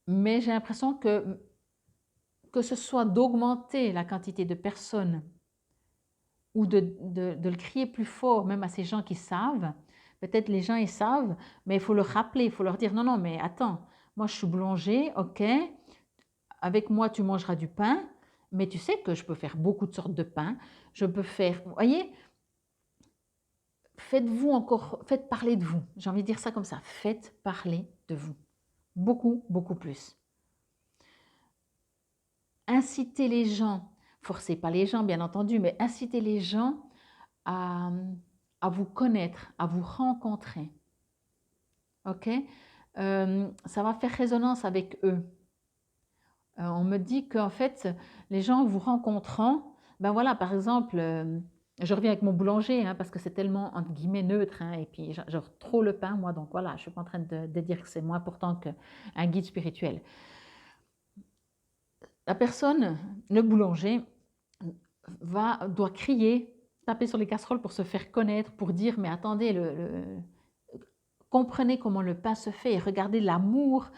Mais j'ai l'impression que ce soit d'augmenter la quantité de personnes ou de le crier plus fort, même à ces gens qui savent, peut-être les gens ils savent, mais il faut leur rappeler, il faut leur dire non, non, mais attends, moi je suis boulanger, ok, avec moi tu mangeras du pain, mais tu sais que je peux faire beaucoup de sortes de pain, je peux faire, vous voyez, faites parler de vous, j'ai envie de dire ça comme ça, faites parler de vous, beaucoup, beaucoup plus. Incitez les gens, forcez pas les gens bien entendu, mais incitez les gens à, à vous connaître, à vous rencontrer. Ok? Ça va faire résonance avec eux. On me dit qu'en fait, les gens vous rencontrant, ben voilà, par exemple, je reviens avec mon boulanger, hein, parce que c'est tellement, entre guillemets, neutre, hein, et puis genre trop le pain, moi, donc voilà, je ne suis pas en train de dire que c'est moins important qu'un guide spirituel. La personne, le boulanger, doit crier, taper sur les casseroles pour se faire connaître, pour dire, mais attendez, comprenez comment le pain se fait et regardez l'amour.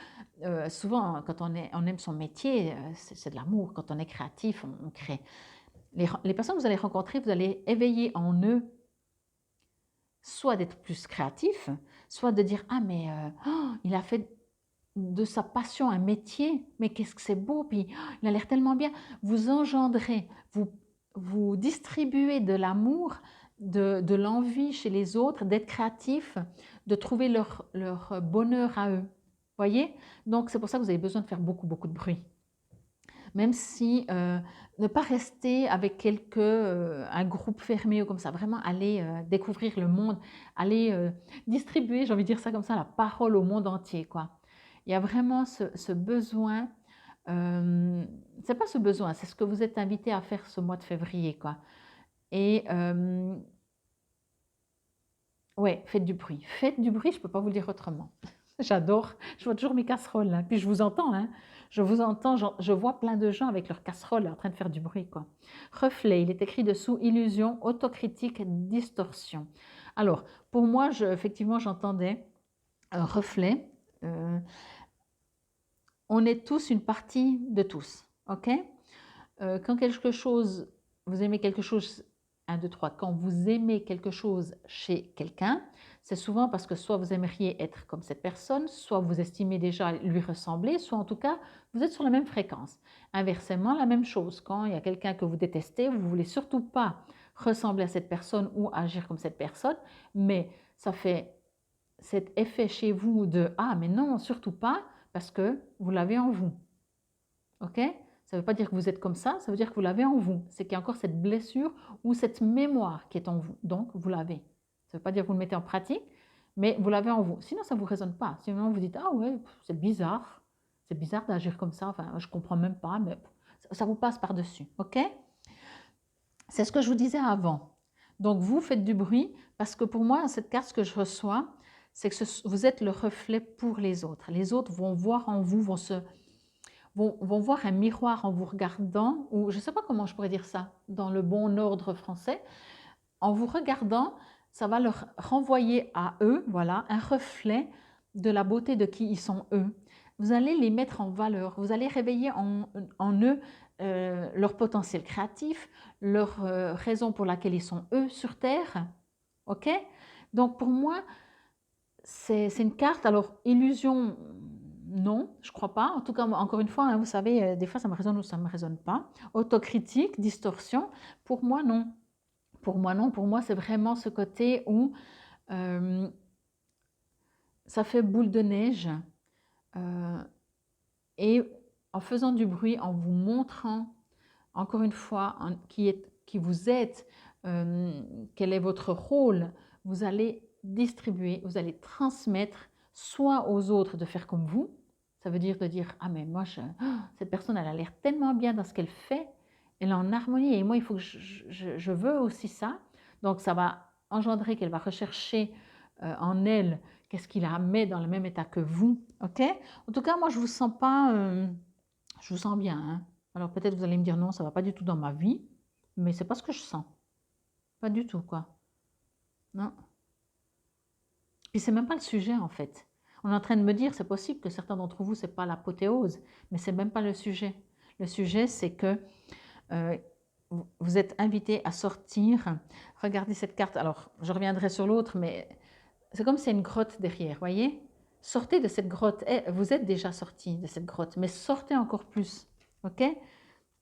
Souvent, quand on aime son métier, c'est de l'amour. Quand on est créatif, on crée. Les personnes que vous allez rencontrer, vous allez éveiller en eux soit d'être plus créatif, soit de dire ah mais il a fait de sa passion un métier, mais qu'est-ce que c'est beau, puis il a l'air tellement bien. Vous engendrez, vous distribuez de l'amour, de l'envie chez les autres, d'être créatif, de trouver leur bonheur à eux. Voyez? Donc c'est pour ça que vous avez besoin de faire beaucoup, beaucoup de bruit. Même si ne pas rester avec un groupe fermé ou comme ça, vraiment aller découvrir le monde, aller distribuer, j'ai envie de dire ça comme ça, la parole au monde entier, quoi. Il y a vraiment ce besoin, c'est pas ce besoin, c'est ce que vous êtes invité à faire ce mois de février, quoi. Et ouais, faites du bruit. Faites du bruit, je peux pas vous le dire autrement. J'adore, je vois toujours mes casseroles, là. Puis je vous entends, hein. Je vous entends, je vois plein de gens avec leurs casseroles en train de faire du bruit, quoi. Reflet, il est écrit dessous, illusion, autocritique, distorsion. Alors, pour moi, effectivement, j'entendais un reflet. On est tous une partie de tous, ok? Quand quelque chose, vous aimez quelque chose, 1, 2, 3, quand vous aimez quelque chose chez quelqu'un, c'est souvent parce que soit vous aimeriez être comme cette personne, soit vous estimez déjà lui ressembler, soit en tout cas, vous êtes sur la même fréquence. Inversement, la même chose. Quand il y a quelqu'un que vous détestez, vous ne voulez surtout pas ressembler à cette personne ou agir comme cette personne, mais ça fait cet effet chez vous de « Ah, mais non, surtout pas », parce que vous l'avez en vous. Ok? Ça ne veut pas dire que vous êtes comme ça veut dire que vous l'avez en vous. C'est qu'il y a encore cette blessure ou cette mémoire qui est en vous. Donc, vous l'avez. Ça ne veut pas dire que vous le mettez en pratique, mais vous l'avez en vous. Sinon, ça ne vous résonne pas. Sinon, vous dites, ah ouais, c'est bizarre. C'est bizarre d'agir comme ça. Enfin, je ne comprends même pas, mais ça vous passe par-dessus. Ok? C'est ce que je vous disais avant. Donc, vous faites du bruit parce que pour moi, cette carte, ce que je reçois, c'est que vous êtes le reflet pour les autres. Les autres vont voir en vous, vont voir un miroir en vous regardant, ou je ne sais pas comment je pourrais dire ça dans le bon ordre français. En vous regardant, ça va leur renvoyer à eux, voilà, un reflet de la beauté de qui ils sont eux. Vous allez les mettre en valeur, vous allez réveiller en eux leur potentiel créatif, leur raison pour laquelle ils sont eux sur Terre. Ok? Donc pour moi, c'est une carte, alors illusion, non, je crois pas. En tout cas, encore une fois, hein, vous savez, des fois ça me résonne ou ça ne me résonne pas. Autocritique, distorsion, pour moi non. Pour moi non, pour moi c'est vraiment ce côté où ça fait boule de neige et en faisant du bruit, en vous montrant encore une fois qui vous êtes, quel est votre rôle, vous allez distribuer, vous allez transmettre soit aux autres de faire comme vous, ça veut dire de dire ah mais moi cette personne elle a l'air tellement bien dans ce qu'elle fait, elle est en harmonie et moi il faut que je veux aussi ça, donc ça va engendrer qu'elle va rechercher en elle qu'est-ce qui la met dans le même état que vous, ok? En tout cas moi je vous sens pas, je vous sens bien, hein? Alors peut-être vous allez me dire non, ça ne va pas du tout dans ma vie, mais c'est pas ce que je sens. Pas du tout, quoi. Non. Puis c'est même pas le sujet en fait. On est en train de me dire, c'est possible que certains d'entre vous, c'est pas l'apothéose, mais c'est même pas le sujet. Le sujet, c'est que vous êtes invité à sortir. Regardez cette carte. Alors, je reviendrai sur l'autre, mais c'est comme s'il y a une grotte derrière, voyez? Sortez de cette grotte. Vous êtes déjà sorti de cette grotte, mais sortez encore plus, ok?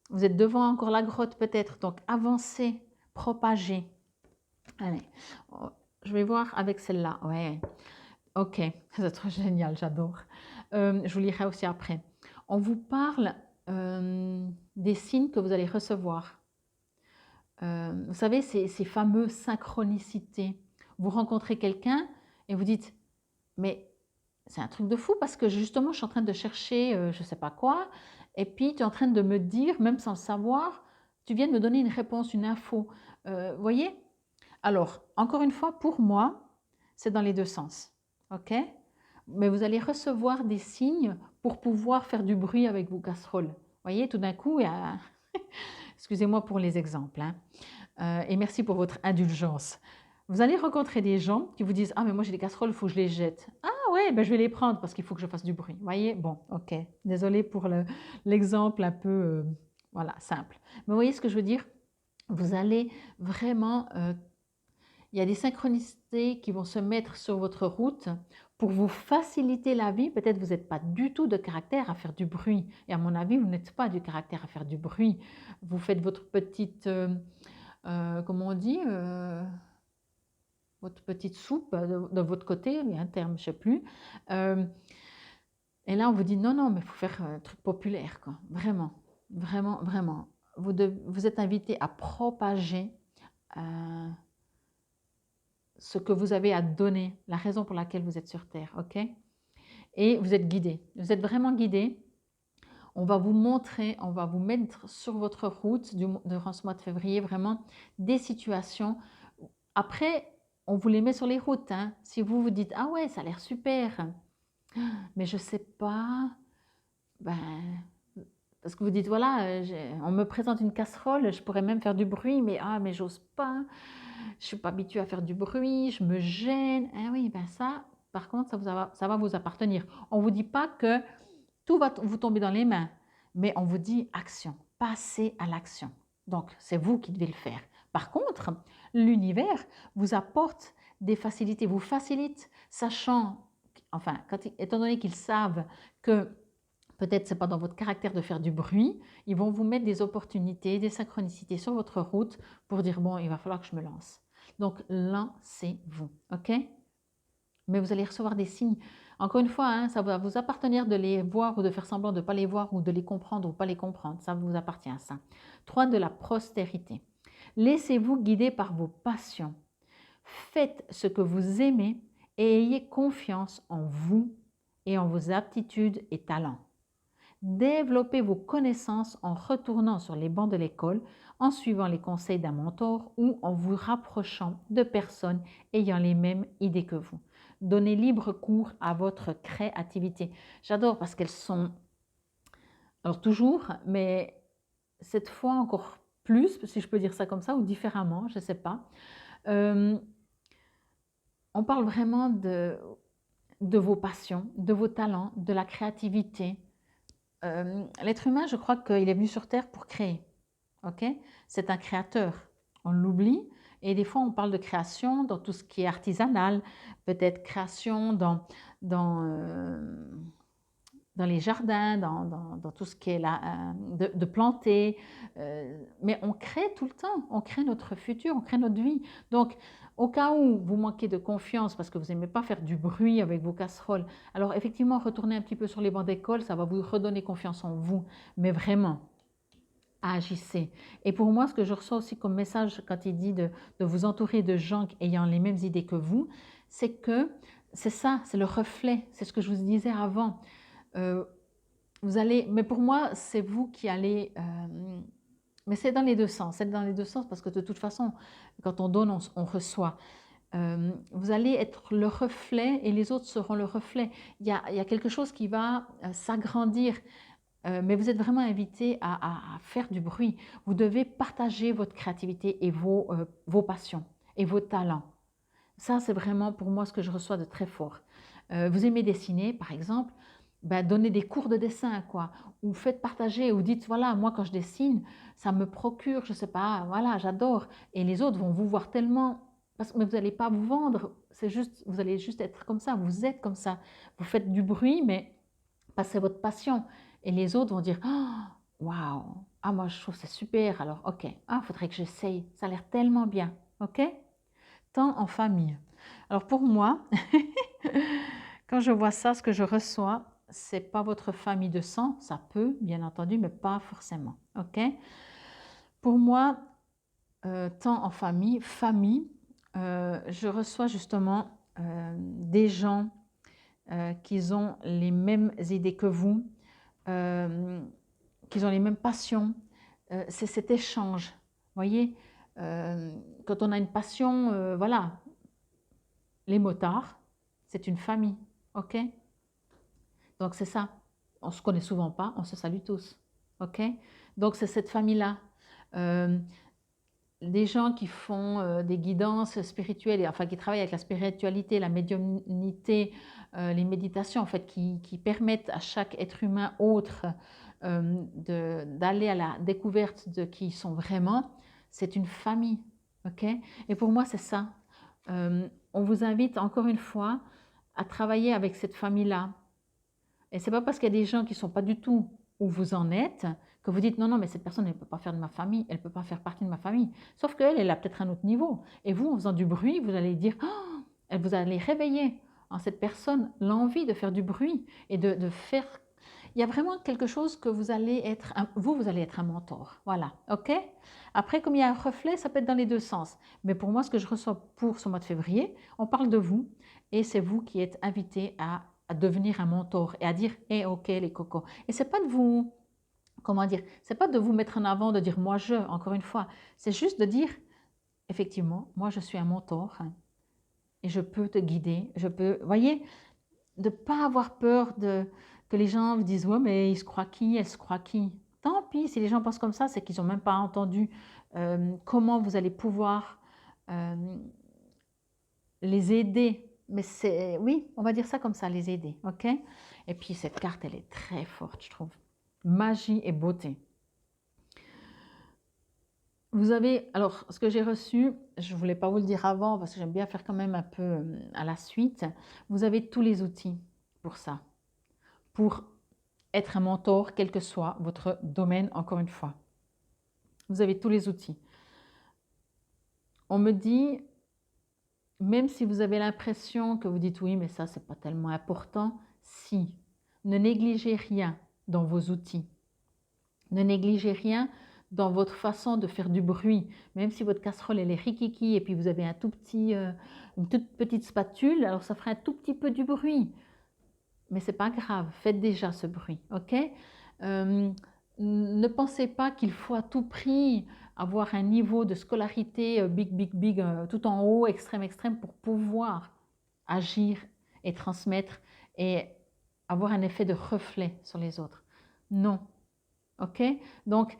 Vous êtes devant encore la grotte peut-être, donc avancez, propagez. Allez, je vais voir avec celle-là. Ouais, ok, c'est trop génial, j'adore. Je vous lirai aussi après. On vous parle des signes que vous allez recevoir. Vous savez, ces fameuses synchronicités. Vous rencontrez quelqu'un et vous dites, mais c'est un truc de fou parce que justement, je suis en train de chercher je ne sais pas quoi Et puis, tu es en train de me dire, même sans le savoir, tu viens de me donner une réponse, une info. Voyez? Alors, encore une fois, pour moi, c'est dans les deux sens. OK? Mais vous allez recevoir des signes pour pouvoir faire du bruit avec vos casseroles. Voyez, tout d'un coup, il y a... Excusez-moi pour les exemples, hein. Et merci pour votre indulgence. Vous allez rencontrer des gens qui vous disent: «Ah mais moi j'ai des casseroles, il faut que je les jette». «Ah ouais, ben je vais les prendre parce qu'il faut que je fasse du bruit». Vous voyez? Bon, OK. Désolée pour l'exemple un peu, voilà, simple. Mais vous voyez ce que je veux dire? Vous allez vraiment, il y a des synchronicités qui vont se mettre sur votre route pour vous faciliter la vie. Peut-être vous n'êtes pas du tout de caractère à faire du bruit. Et à mon avis, vous n'êtes pas du caractère à faire du bruit. Vous faites votre petite, comment on dit, votre petite soupe de votre côté, il y a un terme, je ne sais plus. Euh, et là, on vous dit non, non, mais il faut faire un truc populaire, quoi. Vraiment, vraiment, vraiment. Vous êtes invité à propager euh, ce que vous avez à donner, la raison pour laquelle vous êtes sur Terre, ok? Et vous êtes guidé. Vous êtes vraiment guidé. On va vous montrer, on va vous mettre sur votre route durant ce mois de février vraiment des situations. Après, on vous les met sur les routes, hein. Si vous vous dites ah ouais, ça a l'air super, mais je sais pas, ben parce que vous dites voilà, on me présente une casserole, je pourrais même faire du bruit, mais ah mais j'ose pas, je suis pas habituée à faire du bruit, je me gêne. Ah oui, ben ça, par contre, ça va vous appartenir. On vous dit pas que tout va vous tomber dans les mains, mais on vous dit action, passez à l'action. Donc, c'est vous qui devez le faire. Par contre, l'univers vous apporte des facilités, vous facilite, sachant, enfin, étant donné qu'ils savent que peut-être ce n'est pas dans votre caractère de faire du bruit, ils vont vous mettre des opportunités, des synchronicités sur votre route pour dire, bon, il va falloir que je me lance. Donc, lancez-vous, ok? Mais vous allez recevoir des signes. Encore une fois, hein, ça va vous appartenir de les voir ou de faire semblant de ne pas les voir ou de les comprendre ou pas les comprendre. Ça vous appartient à ça. 3, de la postérité. Laissez-vous guider par vos passions. Faites ce que vous aimez et ayez confiance en vous et en vos aptitudes et talents. Développez vos connaissances en retournant sur les bancs de l'école, en suivant les conseils d'un mentor ou en vous rapprochant de personnes ayant les mêmes idées que vous. Donnez libre cours à votre créativité. J'adore parce qu'elles sont, alors toujours, mais cette fois encore plus, si je peux dire ça comme ça, ou différemment, je ne sais pas. On parle vraiment de vos passions, de vos talents, de la créativité. L'être humain, je crois qu'il est venu sur Terre pour créer. Okay, c'est un créateur. On l'oublie. Et des fois, on parle de création dans tout ce qui est artisanal, peut-être création dans les jardins, dans tout ce qui est là, de planter. Mais on crée tout le temps. On crée notre futur, on crée notre vie. Donc, au cas où vous manquez de confiance parce que vous n'aimez pas faire du bruit avec vos casseroles, alors effectivement, retournez un petit peu sur les bancs d'école, ça va vous redonner confiance en vous. Mais vraiment, agissez. Et pour moi, ce que je reçois aussi comme message quand il dit de vous entourer de gens ayant les mêmes idées que vous, c'est que c'est ça, c'est le reflet, c'est ce que je vous disais avant. Vous allez, mais pour moi, c'est vous qui allez, mais c'est dans les deux sens, c'est dans les deux sens parce que de toute façon, quand on donne, on reçoit. Vous allez être le reflet et les autres seront le reflet. Il y a quelque chose qui va s'agrandir. Mais vous êtes vraiment invité à faire du bruit. Vous devez partager votre créativité et vos passions et vos talents. Ça, c'est vraiment pour moi ce que je reçois de très fort. Vous aimez dessiner, par exemple, ben, donnez des cours de dessin, quoi. Ou faites partager, ou dites, voilà, moi quand je dessine, ça me procure, je ne sais pas, voilà, j'adore. Et les autres vont vous voir tellement, mais vous n'allez pas vous vendre, c'est juste, vous allez juste être comme ça, vous êtes comme ça. Vous faites du bruit, mais passez votre passion. Et les autres vont dire, oh, waouh, ah moi je trouve c'est super, alors ok, ah, faudrait que j'essaye, ça a l'air tellement bien, ok? Temps en famille. Alors pour moi, quand je vois ça, ce que je reçois, c'est pas votre famille de sang, ça peut, bien entendu, mais pas forcément, ok? Pour moi, temps en famille, je reçois justement des gens qui ont les mêmes idées que vous, qu'ils ont les mêmes passions. C'est cet échange, vous voyez. Quand on a une passion, voilà, les motards, c'est une famille, ok? Donc c'est ça. On se connaît souvent pas, on se salue tous, ok? Donc c'est cette famille-là. Euh, des gens qui font des guidances spirituelles, enfin qui travaillent avec la spiritualité, la médiumnité, les méditations, en fait, qui permettent à chaque être humain autre d'aller à la découverte de qui ils sont vraiment, c'est une famille, ok? Et pour moi, c'est ça. On vous invite encore une fois à travailler avec cette famille-là. Et c'est pas parce qu'il y a des gens qui ne sont pas du tout où vous en êtes que vous dites non, non, mais cette personne, elle ne peut pas faire de ma famille, elle ne peut pas faire partie de ma famille. Sauf qu'elle, elle a peut-être un autre niveau. Et vous, en faisant du bruit, vous allez dire, oh, vous allez réveiller en cette personne l'envie de faire du bruit et de faire. Il y a vraiment quelque chose que vous allez être, vous allez être un mentor. Voilà, ok? Après, comme il y a un reflet, ça peut être dans les deux sens. Mais pour moi, ce que je reçois pour ce mois de février, on parle de vous et c'est vous qui êtes invité à devenir un mentor et à dire hey, ok les cocos. Et c'est pas de vous, comment dire, c'est pas de vous mettre en avant, de dire moi je, encore une fois, c'est juste de dire effectivement, moi je suis un mentor hein, et je peux te guider, je peux, voyez, de pas avoir peur de que les gens vous disent ouais mais il se croit qui, elle se croit qui. Tant pis, si les gens pensent comme ça, c'est qu'ils n'ont même pas entendu comment vous allez pouvoir les aider. Mais c'est, oui, on va dire ça comme ça, les aider, ok? Et puis cette carte, elle est très forte, je trouve. Magie et beauté. Vous avez, alors, ce que j'ai reçu, je ne voulais pas vous le dire avant parce que j'aime bien faire quand même un peu à la suite. Vous avez tous les outils pour ça, pour être un mentor, quel que soit votre domaine, encore une fois. Vous avez tous les outils. On me dit, même si vous avez l'impression que vous dites oui, mais ça, c'est pas tellement important, si, ne négligez rien dans vos outils. Ne négligez rien dans votre façon de faire du bruit. Même si votre casserole, elle est rikiki et puis vous avez un tout petit, une toute petite spatule, alors ça fera un tout petit peu du bruit. Mais c'est pas grave, faites déjà ce bruit, ok? Ne pensez pas qu'il faut à tout prix avoir un niveau de scolarité big, tout en haut, extrême, extrême, pour pouvoir agir et transmettre et avoir un effet de reflet sur les autres. Non, ok? Donc,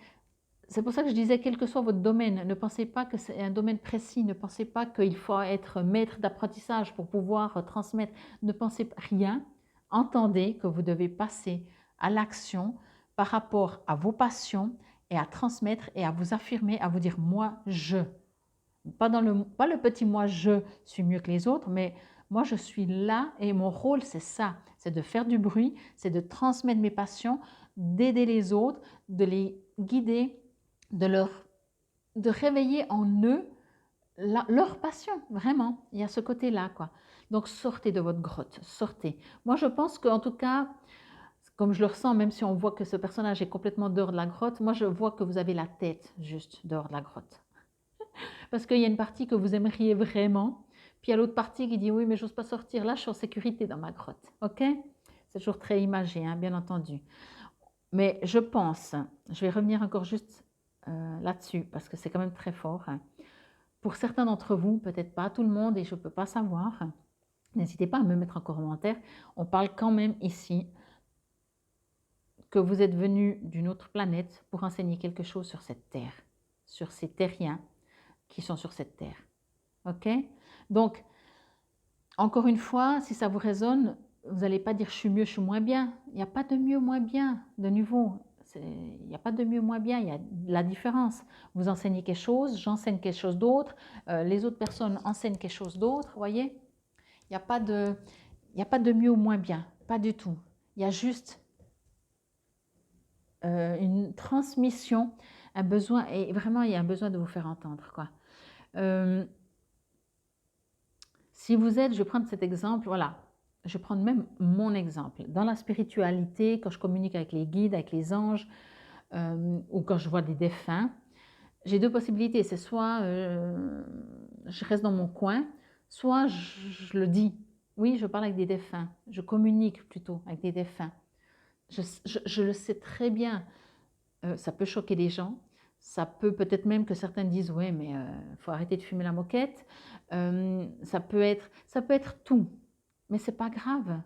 c'est pour ça que je disais, quel que soit votre domaine, ne pensez pas que c'est un domaine précis, ne pensez pas qu'il faut être maître d'apprentissage pour pouvoir transmettre, ne pensez rien. Entendez que vous devez passer à l'action par rapport à vos passions et à transmettre et à vous affirmer, à vous dire moi je. Pas le petit moi je suis mieux que les autres, mais moi je suis là et mon rôle c'est ça, c'est de faire du bruit, c'est de transmettre mes passions, d'aider les autres, de les guider, de réveiller en eux leur passion, vraiment. Il y a ce côté-là, quoi. Donc sortez de votre grotte, sortez. Moi je pense qu'en tout cas, comme je le ressens, même si on voit que ce personnage est complètement dehors de la grotte, moi je vois que vous avez la tête juste dehors de la grotte. Parce qu'il y a une partie que vous aimeriez vraiment, puis il y a l'autre partie qui dit oui, mais j'ose pas sortir, là je suis en sécurité dans ma grotte. Ok? C'est toujours très imagé, hein, bien entendu. Mais je pense, je vais revenir encore juste là-dessus, parce que c'est quand même très fort. Hein. Pour certains d'entre vous, peut-être pas tout le monde, et je ne peux pas savoir, n'hésitez pas à me mettre en commentaire. On parle quand même ici que vous êtes venu d'une autre planète pour enseigner quelque chose sur cette terre, sur ces terriens qui sont sur cette terre. Ok? Donc, encore une fois, si ça vous résonne, vous n'allez pas dire je suis mieux, je suis moins bien. Il n'y a pas de mieux, moins bien, de nouveau. Il n'y a pas de mieux, moins bien, il y a la différence. Vous enseignez quelque chose, j'enseigne quelque chose d'autre, les autres personnes enseignent quelque chose d'autre, vous voyez? Il n'y a pas de mieux ou moins bien, pas du tout. Il y a juste une transmission, un besoin, et vraiment il y a un besoin de vous faire entendre, quoi. Si vous êtes, je vais prendre cet exemple, voilà, je vais prendre même mon exemple. Dans la spiritualité, quand je communique avec les guides, avec les anges, ou quand je vois des défunts, j'ai deux possibilités. C'est soit je reste dans mon coin, soit je le dis. Oui, je parle avec des défunts. Je communique plutôt avec des défunts. Je le sais très bien. ça peut choquer les gens. Ça peut peut-être même que certains disent, ouais, mais il faut arrêter de fumer la moquette. Ça peut être tout, mais c'est pas grave.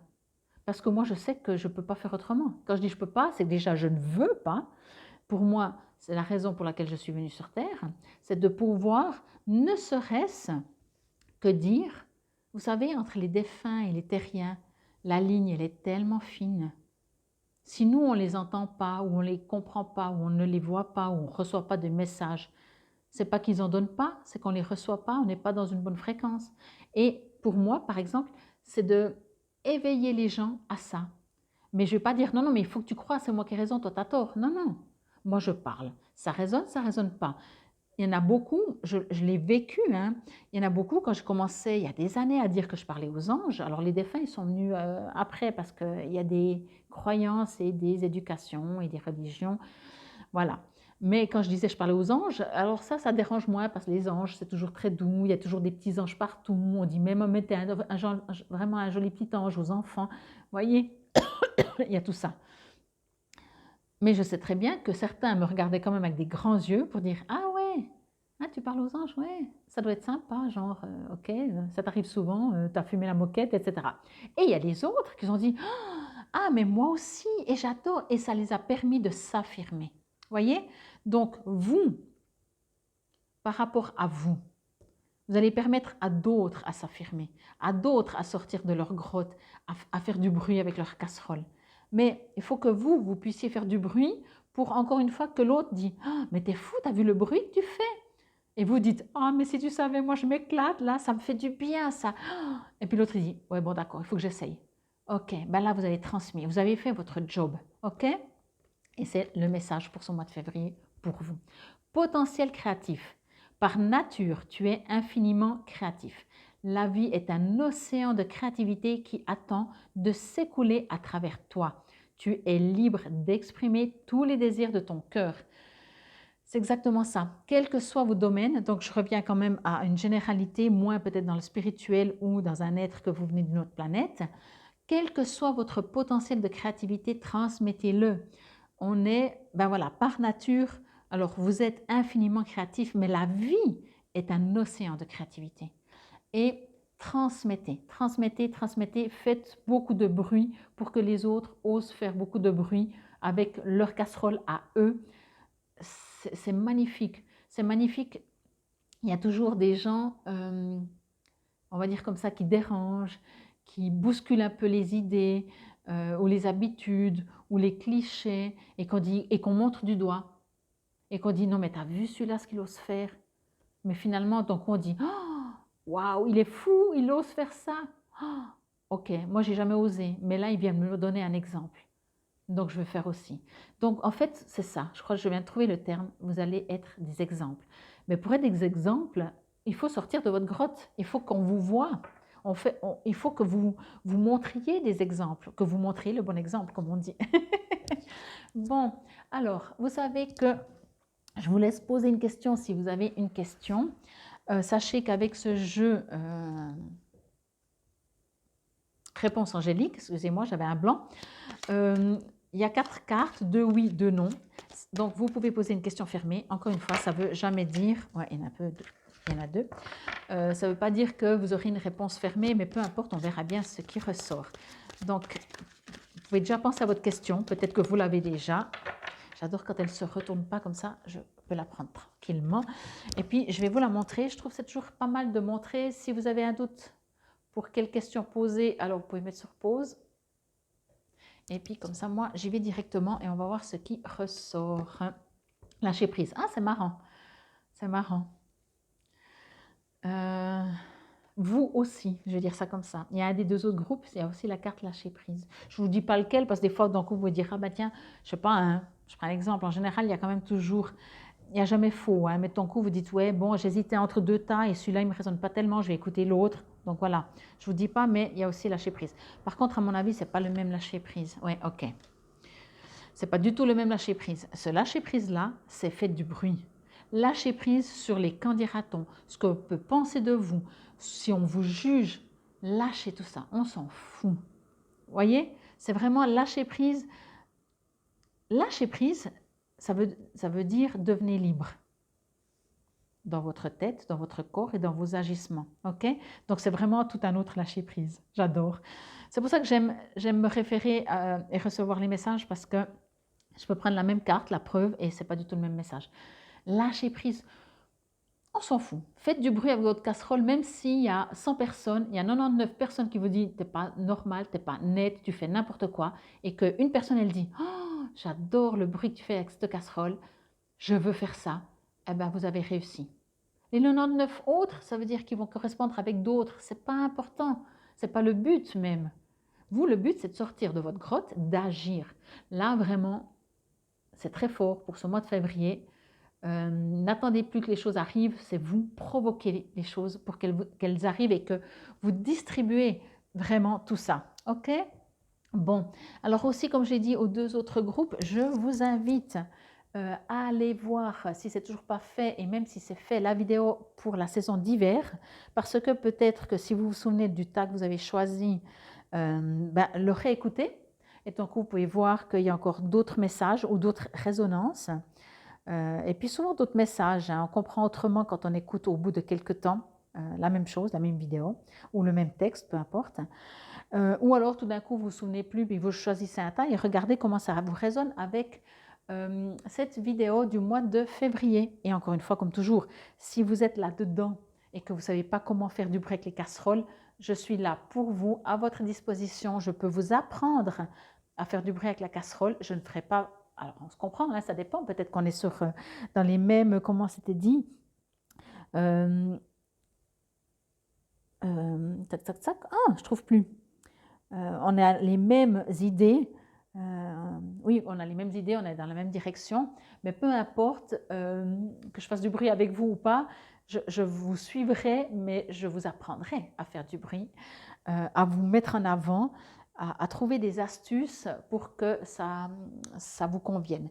Parce que moi, je sais que je ne peux pas faire autrement. Quand je dis je ne peux pas, c'est que déjà je ne veux pas. Pour moi, c'est la raison pour laquelle je suis venue sur Terre, c'est de pouvoir, ne serait-ce que dire, vous savez, entre les défunts et les terriens, la ligne, elle est tellement fine. Si nous, on ne les entend pas, ou on ne les comprend pas, ou on ne les voit pas, ou on ne reçoit pas de messages, c'est pas qu'ils n'en donnent pas, c'est qu'on ne les reçoit pas, on n'est pas dans une bonne fréquence. Et pour moi, par exemple, c'est de éveiller les gens à ça. Mais je ne vais pas dire, non, non, mais il faut que tu crois, c'est moi qui ai raison, toi tu as tort. Non, non, moi je parle. Ça résonne pas. Il y en a beaucoup, je l'ai vécu, hein, il y en a beaucoup quand je commençais il y a des années à dire que je parlais aux anges. Alors les défunts, ils sont venus après parce qu'il y a des croyances et des éducations et des religions. Voilà. Mais quand je disais je parlais aux anges, alors ça dérange moins parce que les anges, c'est toujours très doux, il y a toujours des petits anges partout. On dit même, mettez vraiment un joli petit ange aux enfants. Vous voyez, il y a tout ça. Mais je sais très bien que certains me regardaient quand même avec des grands yeux pour dire « Ah ouais, ah, tu parles aux anges, ouais, ça doit être sympa, genre, ok, ça t'arrive souvent, tu as fumé la moquette, etc. » Et il y a les autres qui ont dit « Ah, mais moi aussi, et j'adore » et ça les a permis de s'affirmer. Voyez? Donc, vous, par rapport à vous, vous allez permettre à d'autres à s'affirmer, à d'autres à sortir de leur grotte, à faire du bruit avec leur casserole. Mais il faut que vous puissiez faire du bruit pour, encore une fois, que l'autre dit ah, « mais t'es fou, t'as vu le bruit que tu fais ?» Et vous dites « Ah, mais si tu savais, moi je m'éclate, là, ça me fait du bien, ça. » Et puis l'autre, il dit « Ouais, bon, d'accord, il faut que j'essaye. » Ok, ben là, vous avez transmis, vous avez fait votre job, ok? Et c'est le message pour ce mois de février pour vous. Potentiel créatif. Par nature, tu es infiniment créatif. La vie est un océan de créativité qui attend de s'écouler à travers toi. Tu es libre d'exprimer tous les désirs de ton cœur. C'est exactement ça. Quels que soient vos domaines, donc je reviens quand même à une généralité, moins peut-être dans le spirituel ou dans un être que vous venez d'une autre planète. Quel que soit votre potentiel de créativité, transmettez-le. On est, ben voilà, par nature, alors vous êtes infiniment créatif, mais la vie est un océan de créativité. Et transmettez, transmettez, transmettez, faites beaucoup de bruit pour que les autres osent faire beaucoup de bruit avec leur casserole à eux. C'est magnifique, c'est magnifique. Il y a toujours des gens, on va dire comme ça, qui dérangent, qui bousculent un peu les idées ou les habitudes ou les clichés et qu'on montre du doigt et qu'on dit non mais t'as vu celui-là ce qu'il ose faire, mais finalement donc on dit oh, waouh il est fou, il ose faire ça. Oh, ok, moi j'ai jamais osé, mais là il vient me donner un exemple. Donc, je vais faire aussi. Donc, en fait, c'est ça. Je crois que je viens de trouver le terme. Vous allez être des exemples. Mais pour être des exemples, il faut sortir de votre grotte. Il faut qu'on vous voie. Il faut que vous montriez des exemples, que vous montriez le bon exemple, comme on dit. Bon, alors, vous savez que je vous laisse poser une question si vous avez une question. Sachez qu'avec ce jeu... Réponse angélique, excusez-moi, j'avais un blanc. Il y a 4 cartes, 2 oui, 2 non. Donc, vous pouvez poser une question fermée. Encore une fois, ça ne veut jamais dire... Ouais, il y en a peu, il y en a 2. Ça ne veut pas dire que vous aurez une réponse fermée, mais peu importe, on verra bien ce qui ressort. Donc, vous pouvez déjà penser à votre question. Peut-être que vous l'avez déjà. J'adore quand elle ne se retourne pas comme ça. Je peux la prendre tranquillement. Et puis, je vais vous la montrer. Je trouve que c'est toujours pas mal de montrer. Si vous avez un doute pour quelle question poser, alors vous pouvez mettre sur pause. Et puis comme ça, moi, j'y vais directement et on va voir ce qui ressort. Lâcher prise. Ah, c'est marrant. C'est marrant. Vous aussi, je vais dire ça comme ça. Il y a un des 2 autres groupes, il y a aussi la carte lâcher prise. Je ne vous dis pas lequel parce que des fois, d'un coup, vous vous direz, ah bah tiens, je sais pas, hein, je prends un exemple. En général, il y a quand même toujours, il n'y a jamais faux. Hein, mais d'un coup, vous dites, ouais, bon, j'hésitais entre 2 tas et celui-là, il ne me résonne pas tellement, je vais écouter l'autre. Donc voilà, je ne vous dis pas, mais il y a aussi lâcher prise. Par contre, à mon avis, ce n'est pas le même lâcher prise. Oui, ok. Ce n'est pas du tout le même lâcher prise. Ce lâcher prise-là, c'est fait du bruit. Lâcher prise sur les qu'en dira-t-on, ce qu'on peut penser de vous. Si on vous juge, lâchez tout ça, on s'en fout. Vous voyez, c'est vraiment lâcher prise. Lâcher prise, ça veut dire devenez libre dans votre tête, dans votre corps et dans vos agissements. Ok? Donc c'est vraiment tout un autre lâcher prise. J'adore. C'est pour ça que j'aime me référer et recevoir les messages parce que je peux prendre la même carte, la preuve, et c'est pas du tout le même message. Lâcher prise, on s'en fout. Faites du bruit avec votre casserole, même s'il y a 100 personnes, il y a 99 personnes qui vous disent t'es pas normal, t'es pas net, tu fais n'importe quoi, et qu'une personne elle dit oh, j'adore le bruit que tu fais avec cette casserole, je veux faire ça, eh bien vous avez réussi. Les 99 autres, ça veut dire qu'ils vont correspondre avec d'autres. C'est pas important. C'est pas le but même. Vous, le but, c'est de sortir de votre grotte, d'agir. Là, vraiment, c'est très fort pour ce mois de février. N'attendez plus que les choses arrivent, c'est vous provoquer les choses pour qu'elles arrivent et que vous distribuez vraiment tout ça. OK? Bon, alors aussi, comme j'ai dit aux deux autres groupes, je vous invite à aller voir, si c'est toujours pas fait, et même si c'est fait, la vidéo pour la saison d'hiver, parce que peut-être que si vous vous souvenez du tas que vous avez choisi, le réécouter, et donc vous pouvez voir qu'il y a encore d'autres messages ou d'autres résonances, et puis souvent d'autres messages, hein. On comprend autrement quand on écoute au bout de quelques temps la même chose, la même vidéo, ou le même texte, peu importe. Ou alors tout d'un coup vous vous souvenez plus, puis vous choisissez un tas et regardez comment ça vous résonne avec cette vidéo du mois de février. Et encore une fois, comme toujours, si vous êtes là-dedans et que vous ne savez pas comment faire du bruit avec les casseroles, je suis là pour vous, à votre disposition. Je peux vous apprendre à faire du bruit avec la casserole. Je ne ferai pas... Alors, on se comprend, hein, ça dépend. Peut-être qu'on est dans les mêmes... Comment c'était dit tac, tac, tac. Ah, je trouve plus. On a les mêmes idées. Oui, on a les mêmes idées, on est dans la même direction, mais peu importe que je fasse du bruit avec vous ou pas, je vous suivrai, mais je vous apprendrai à faire du bruit, à vous mettre en avant, à trouver des astuces pour que ça vous convienne.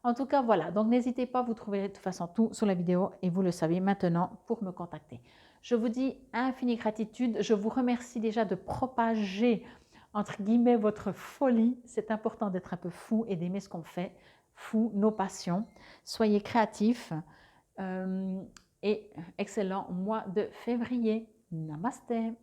En tout cas, voilà, donc n'hésitez pas, vous trouverez de toute façon tout sur la vidéo et vous le savez maintenant pour me contacter. Je vous dis infinie gratitude, je vous remercie déjà de propager entre guillemets votre folie. C'est important d'être un peu fou et d'aimer ce qu'on fait, fou, nos passions. Soyez créatifs et excellent mois de février. Namasté.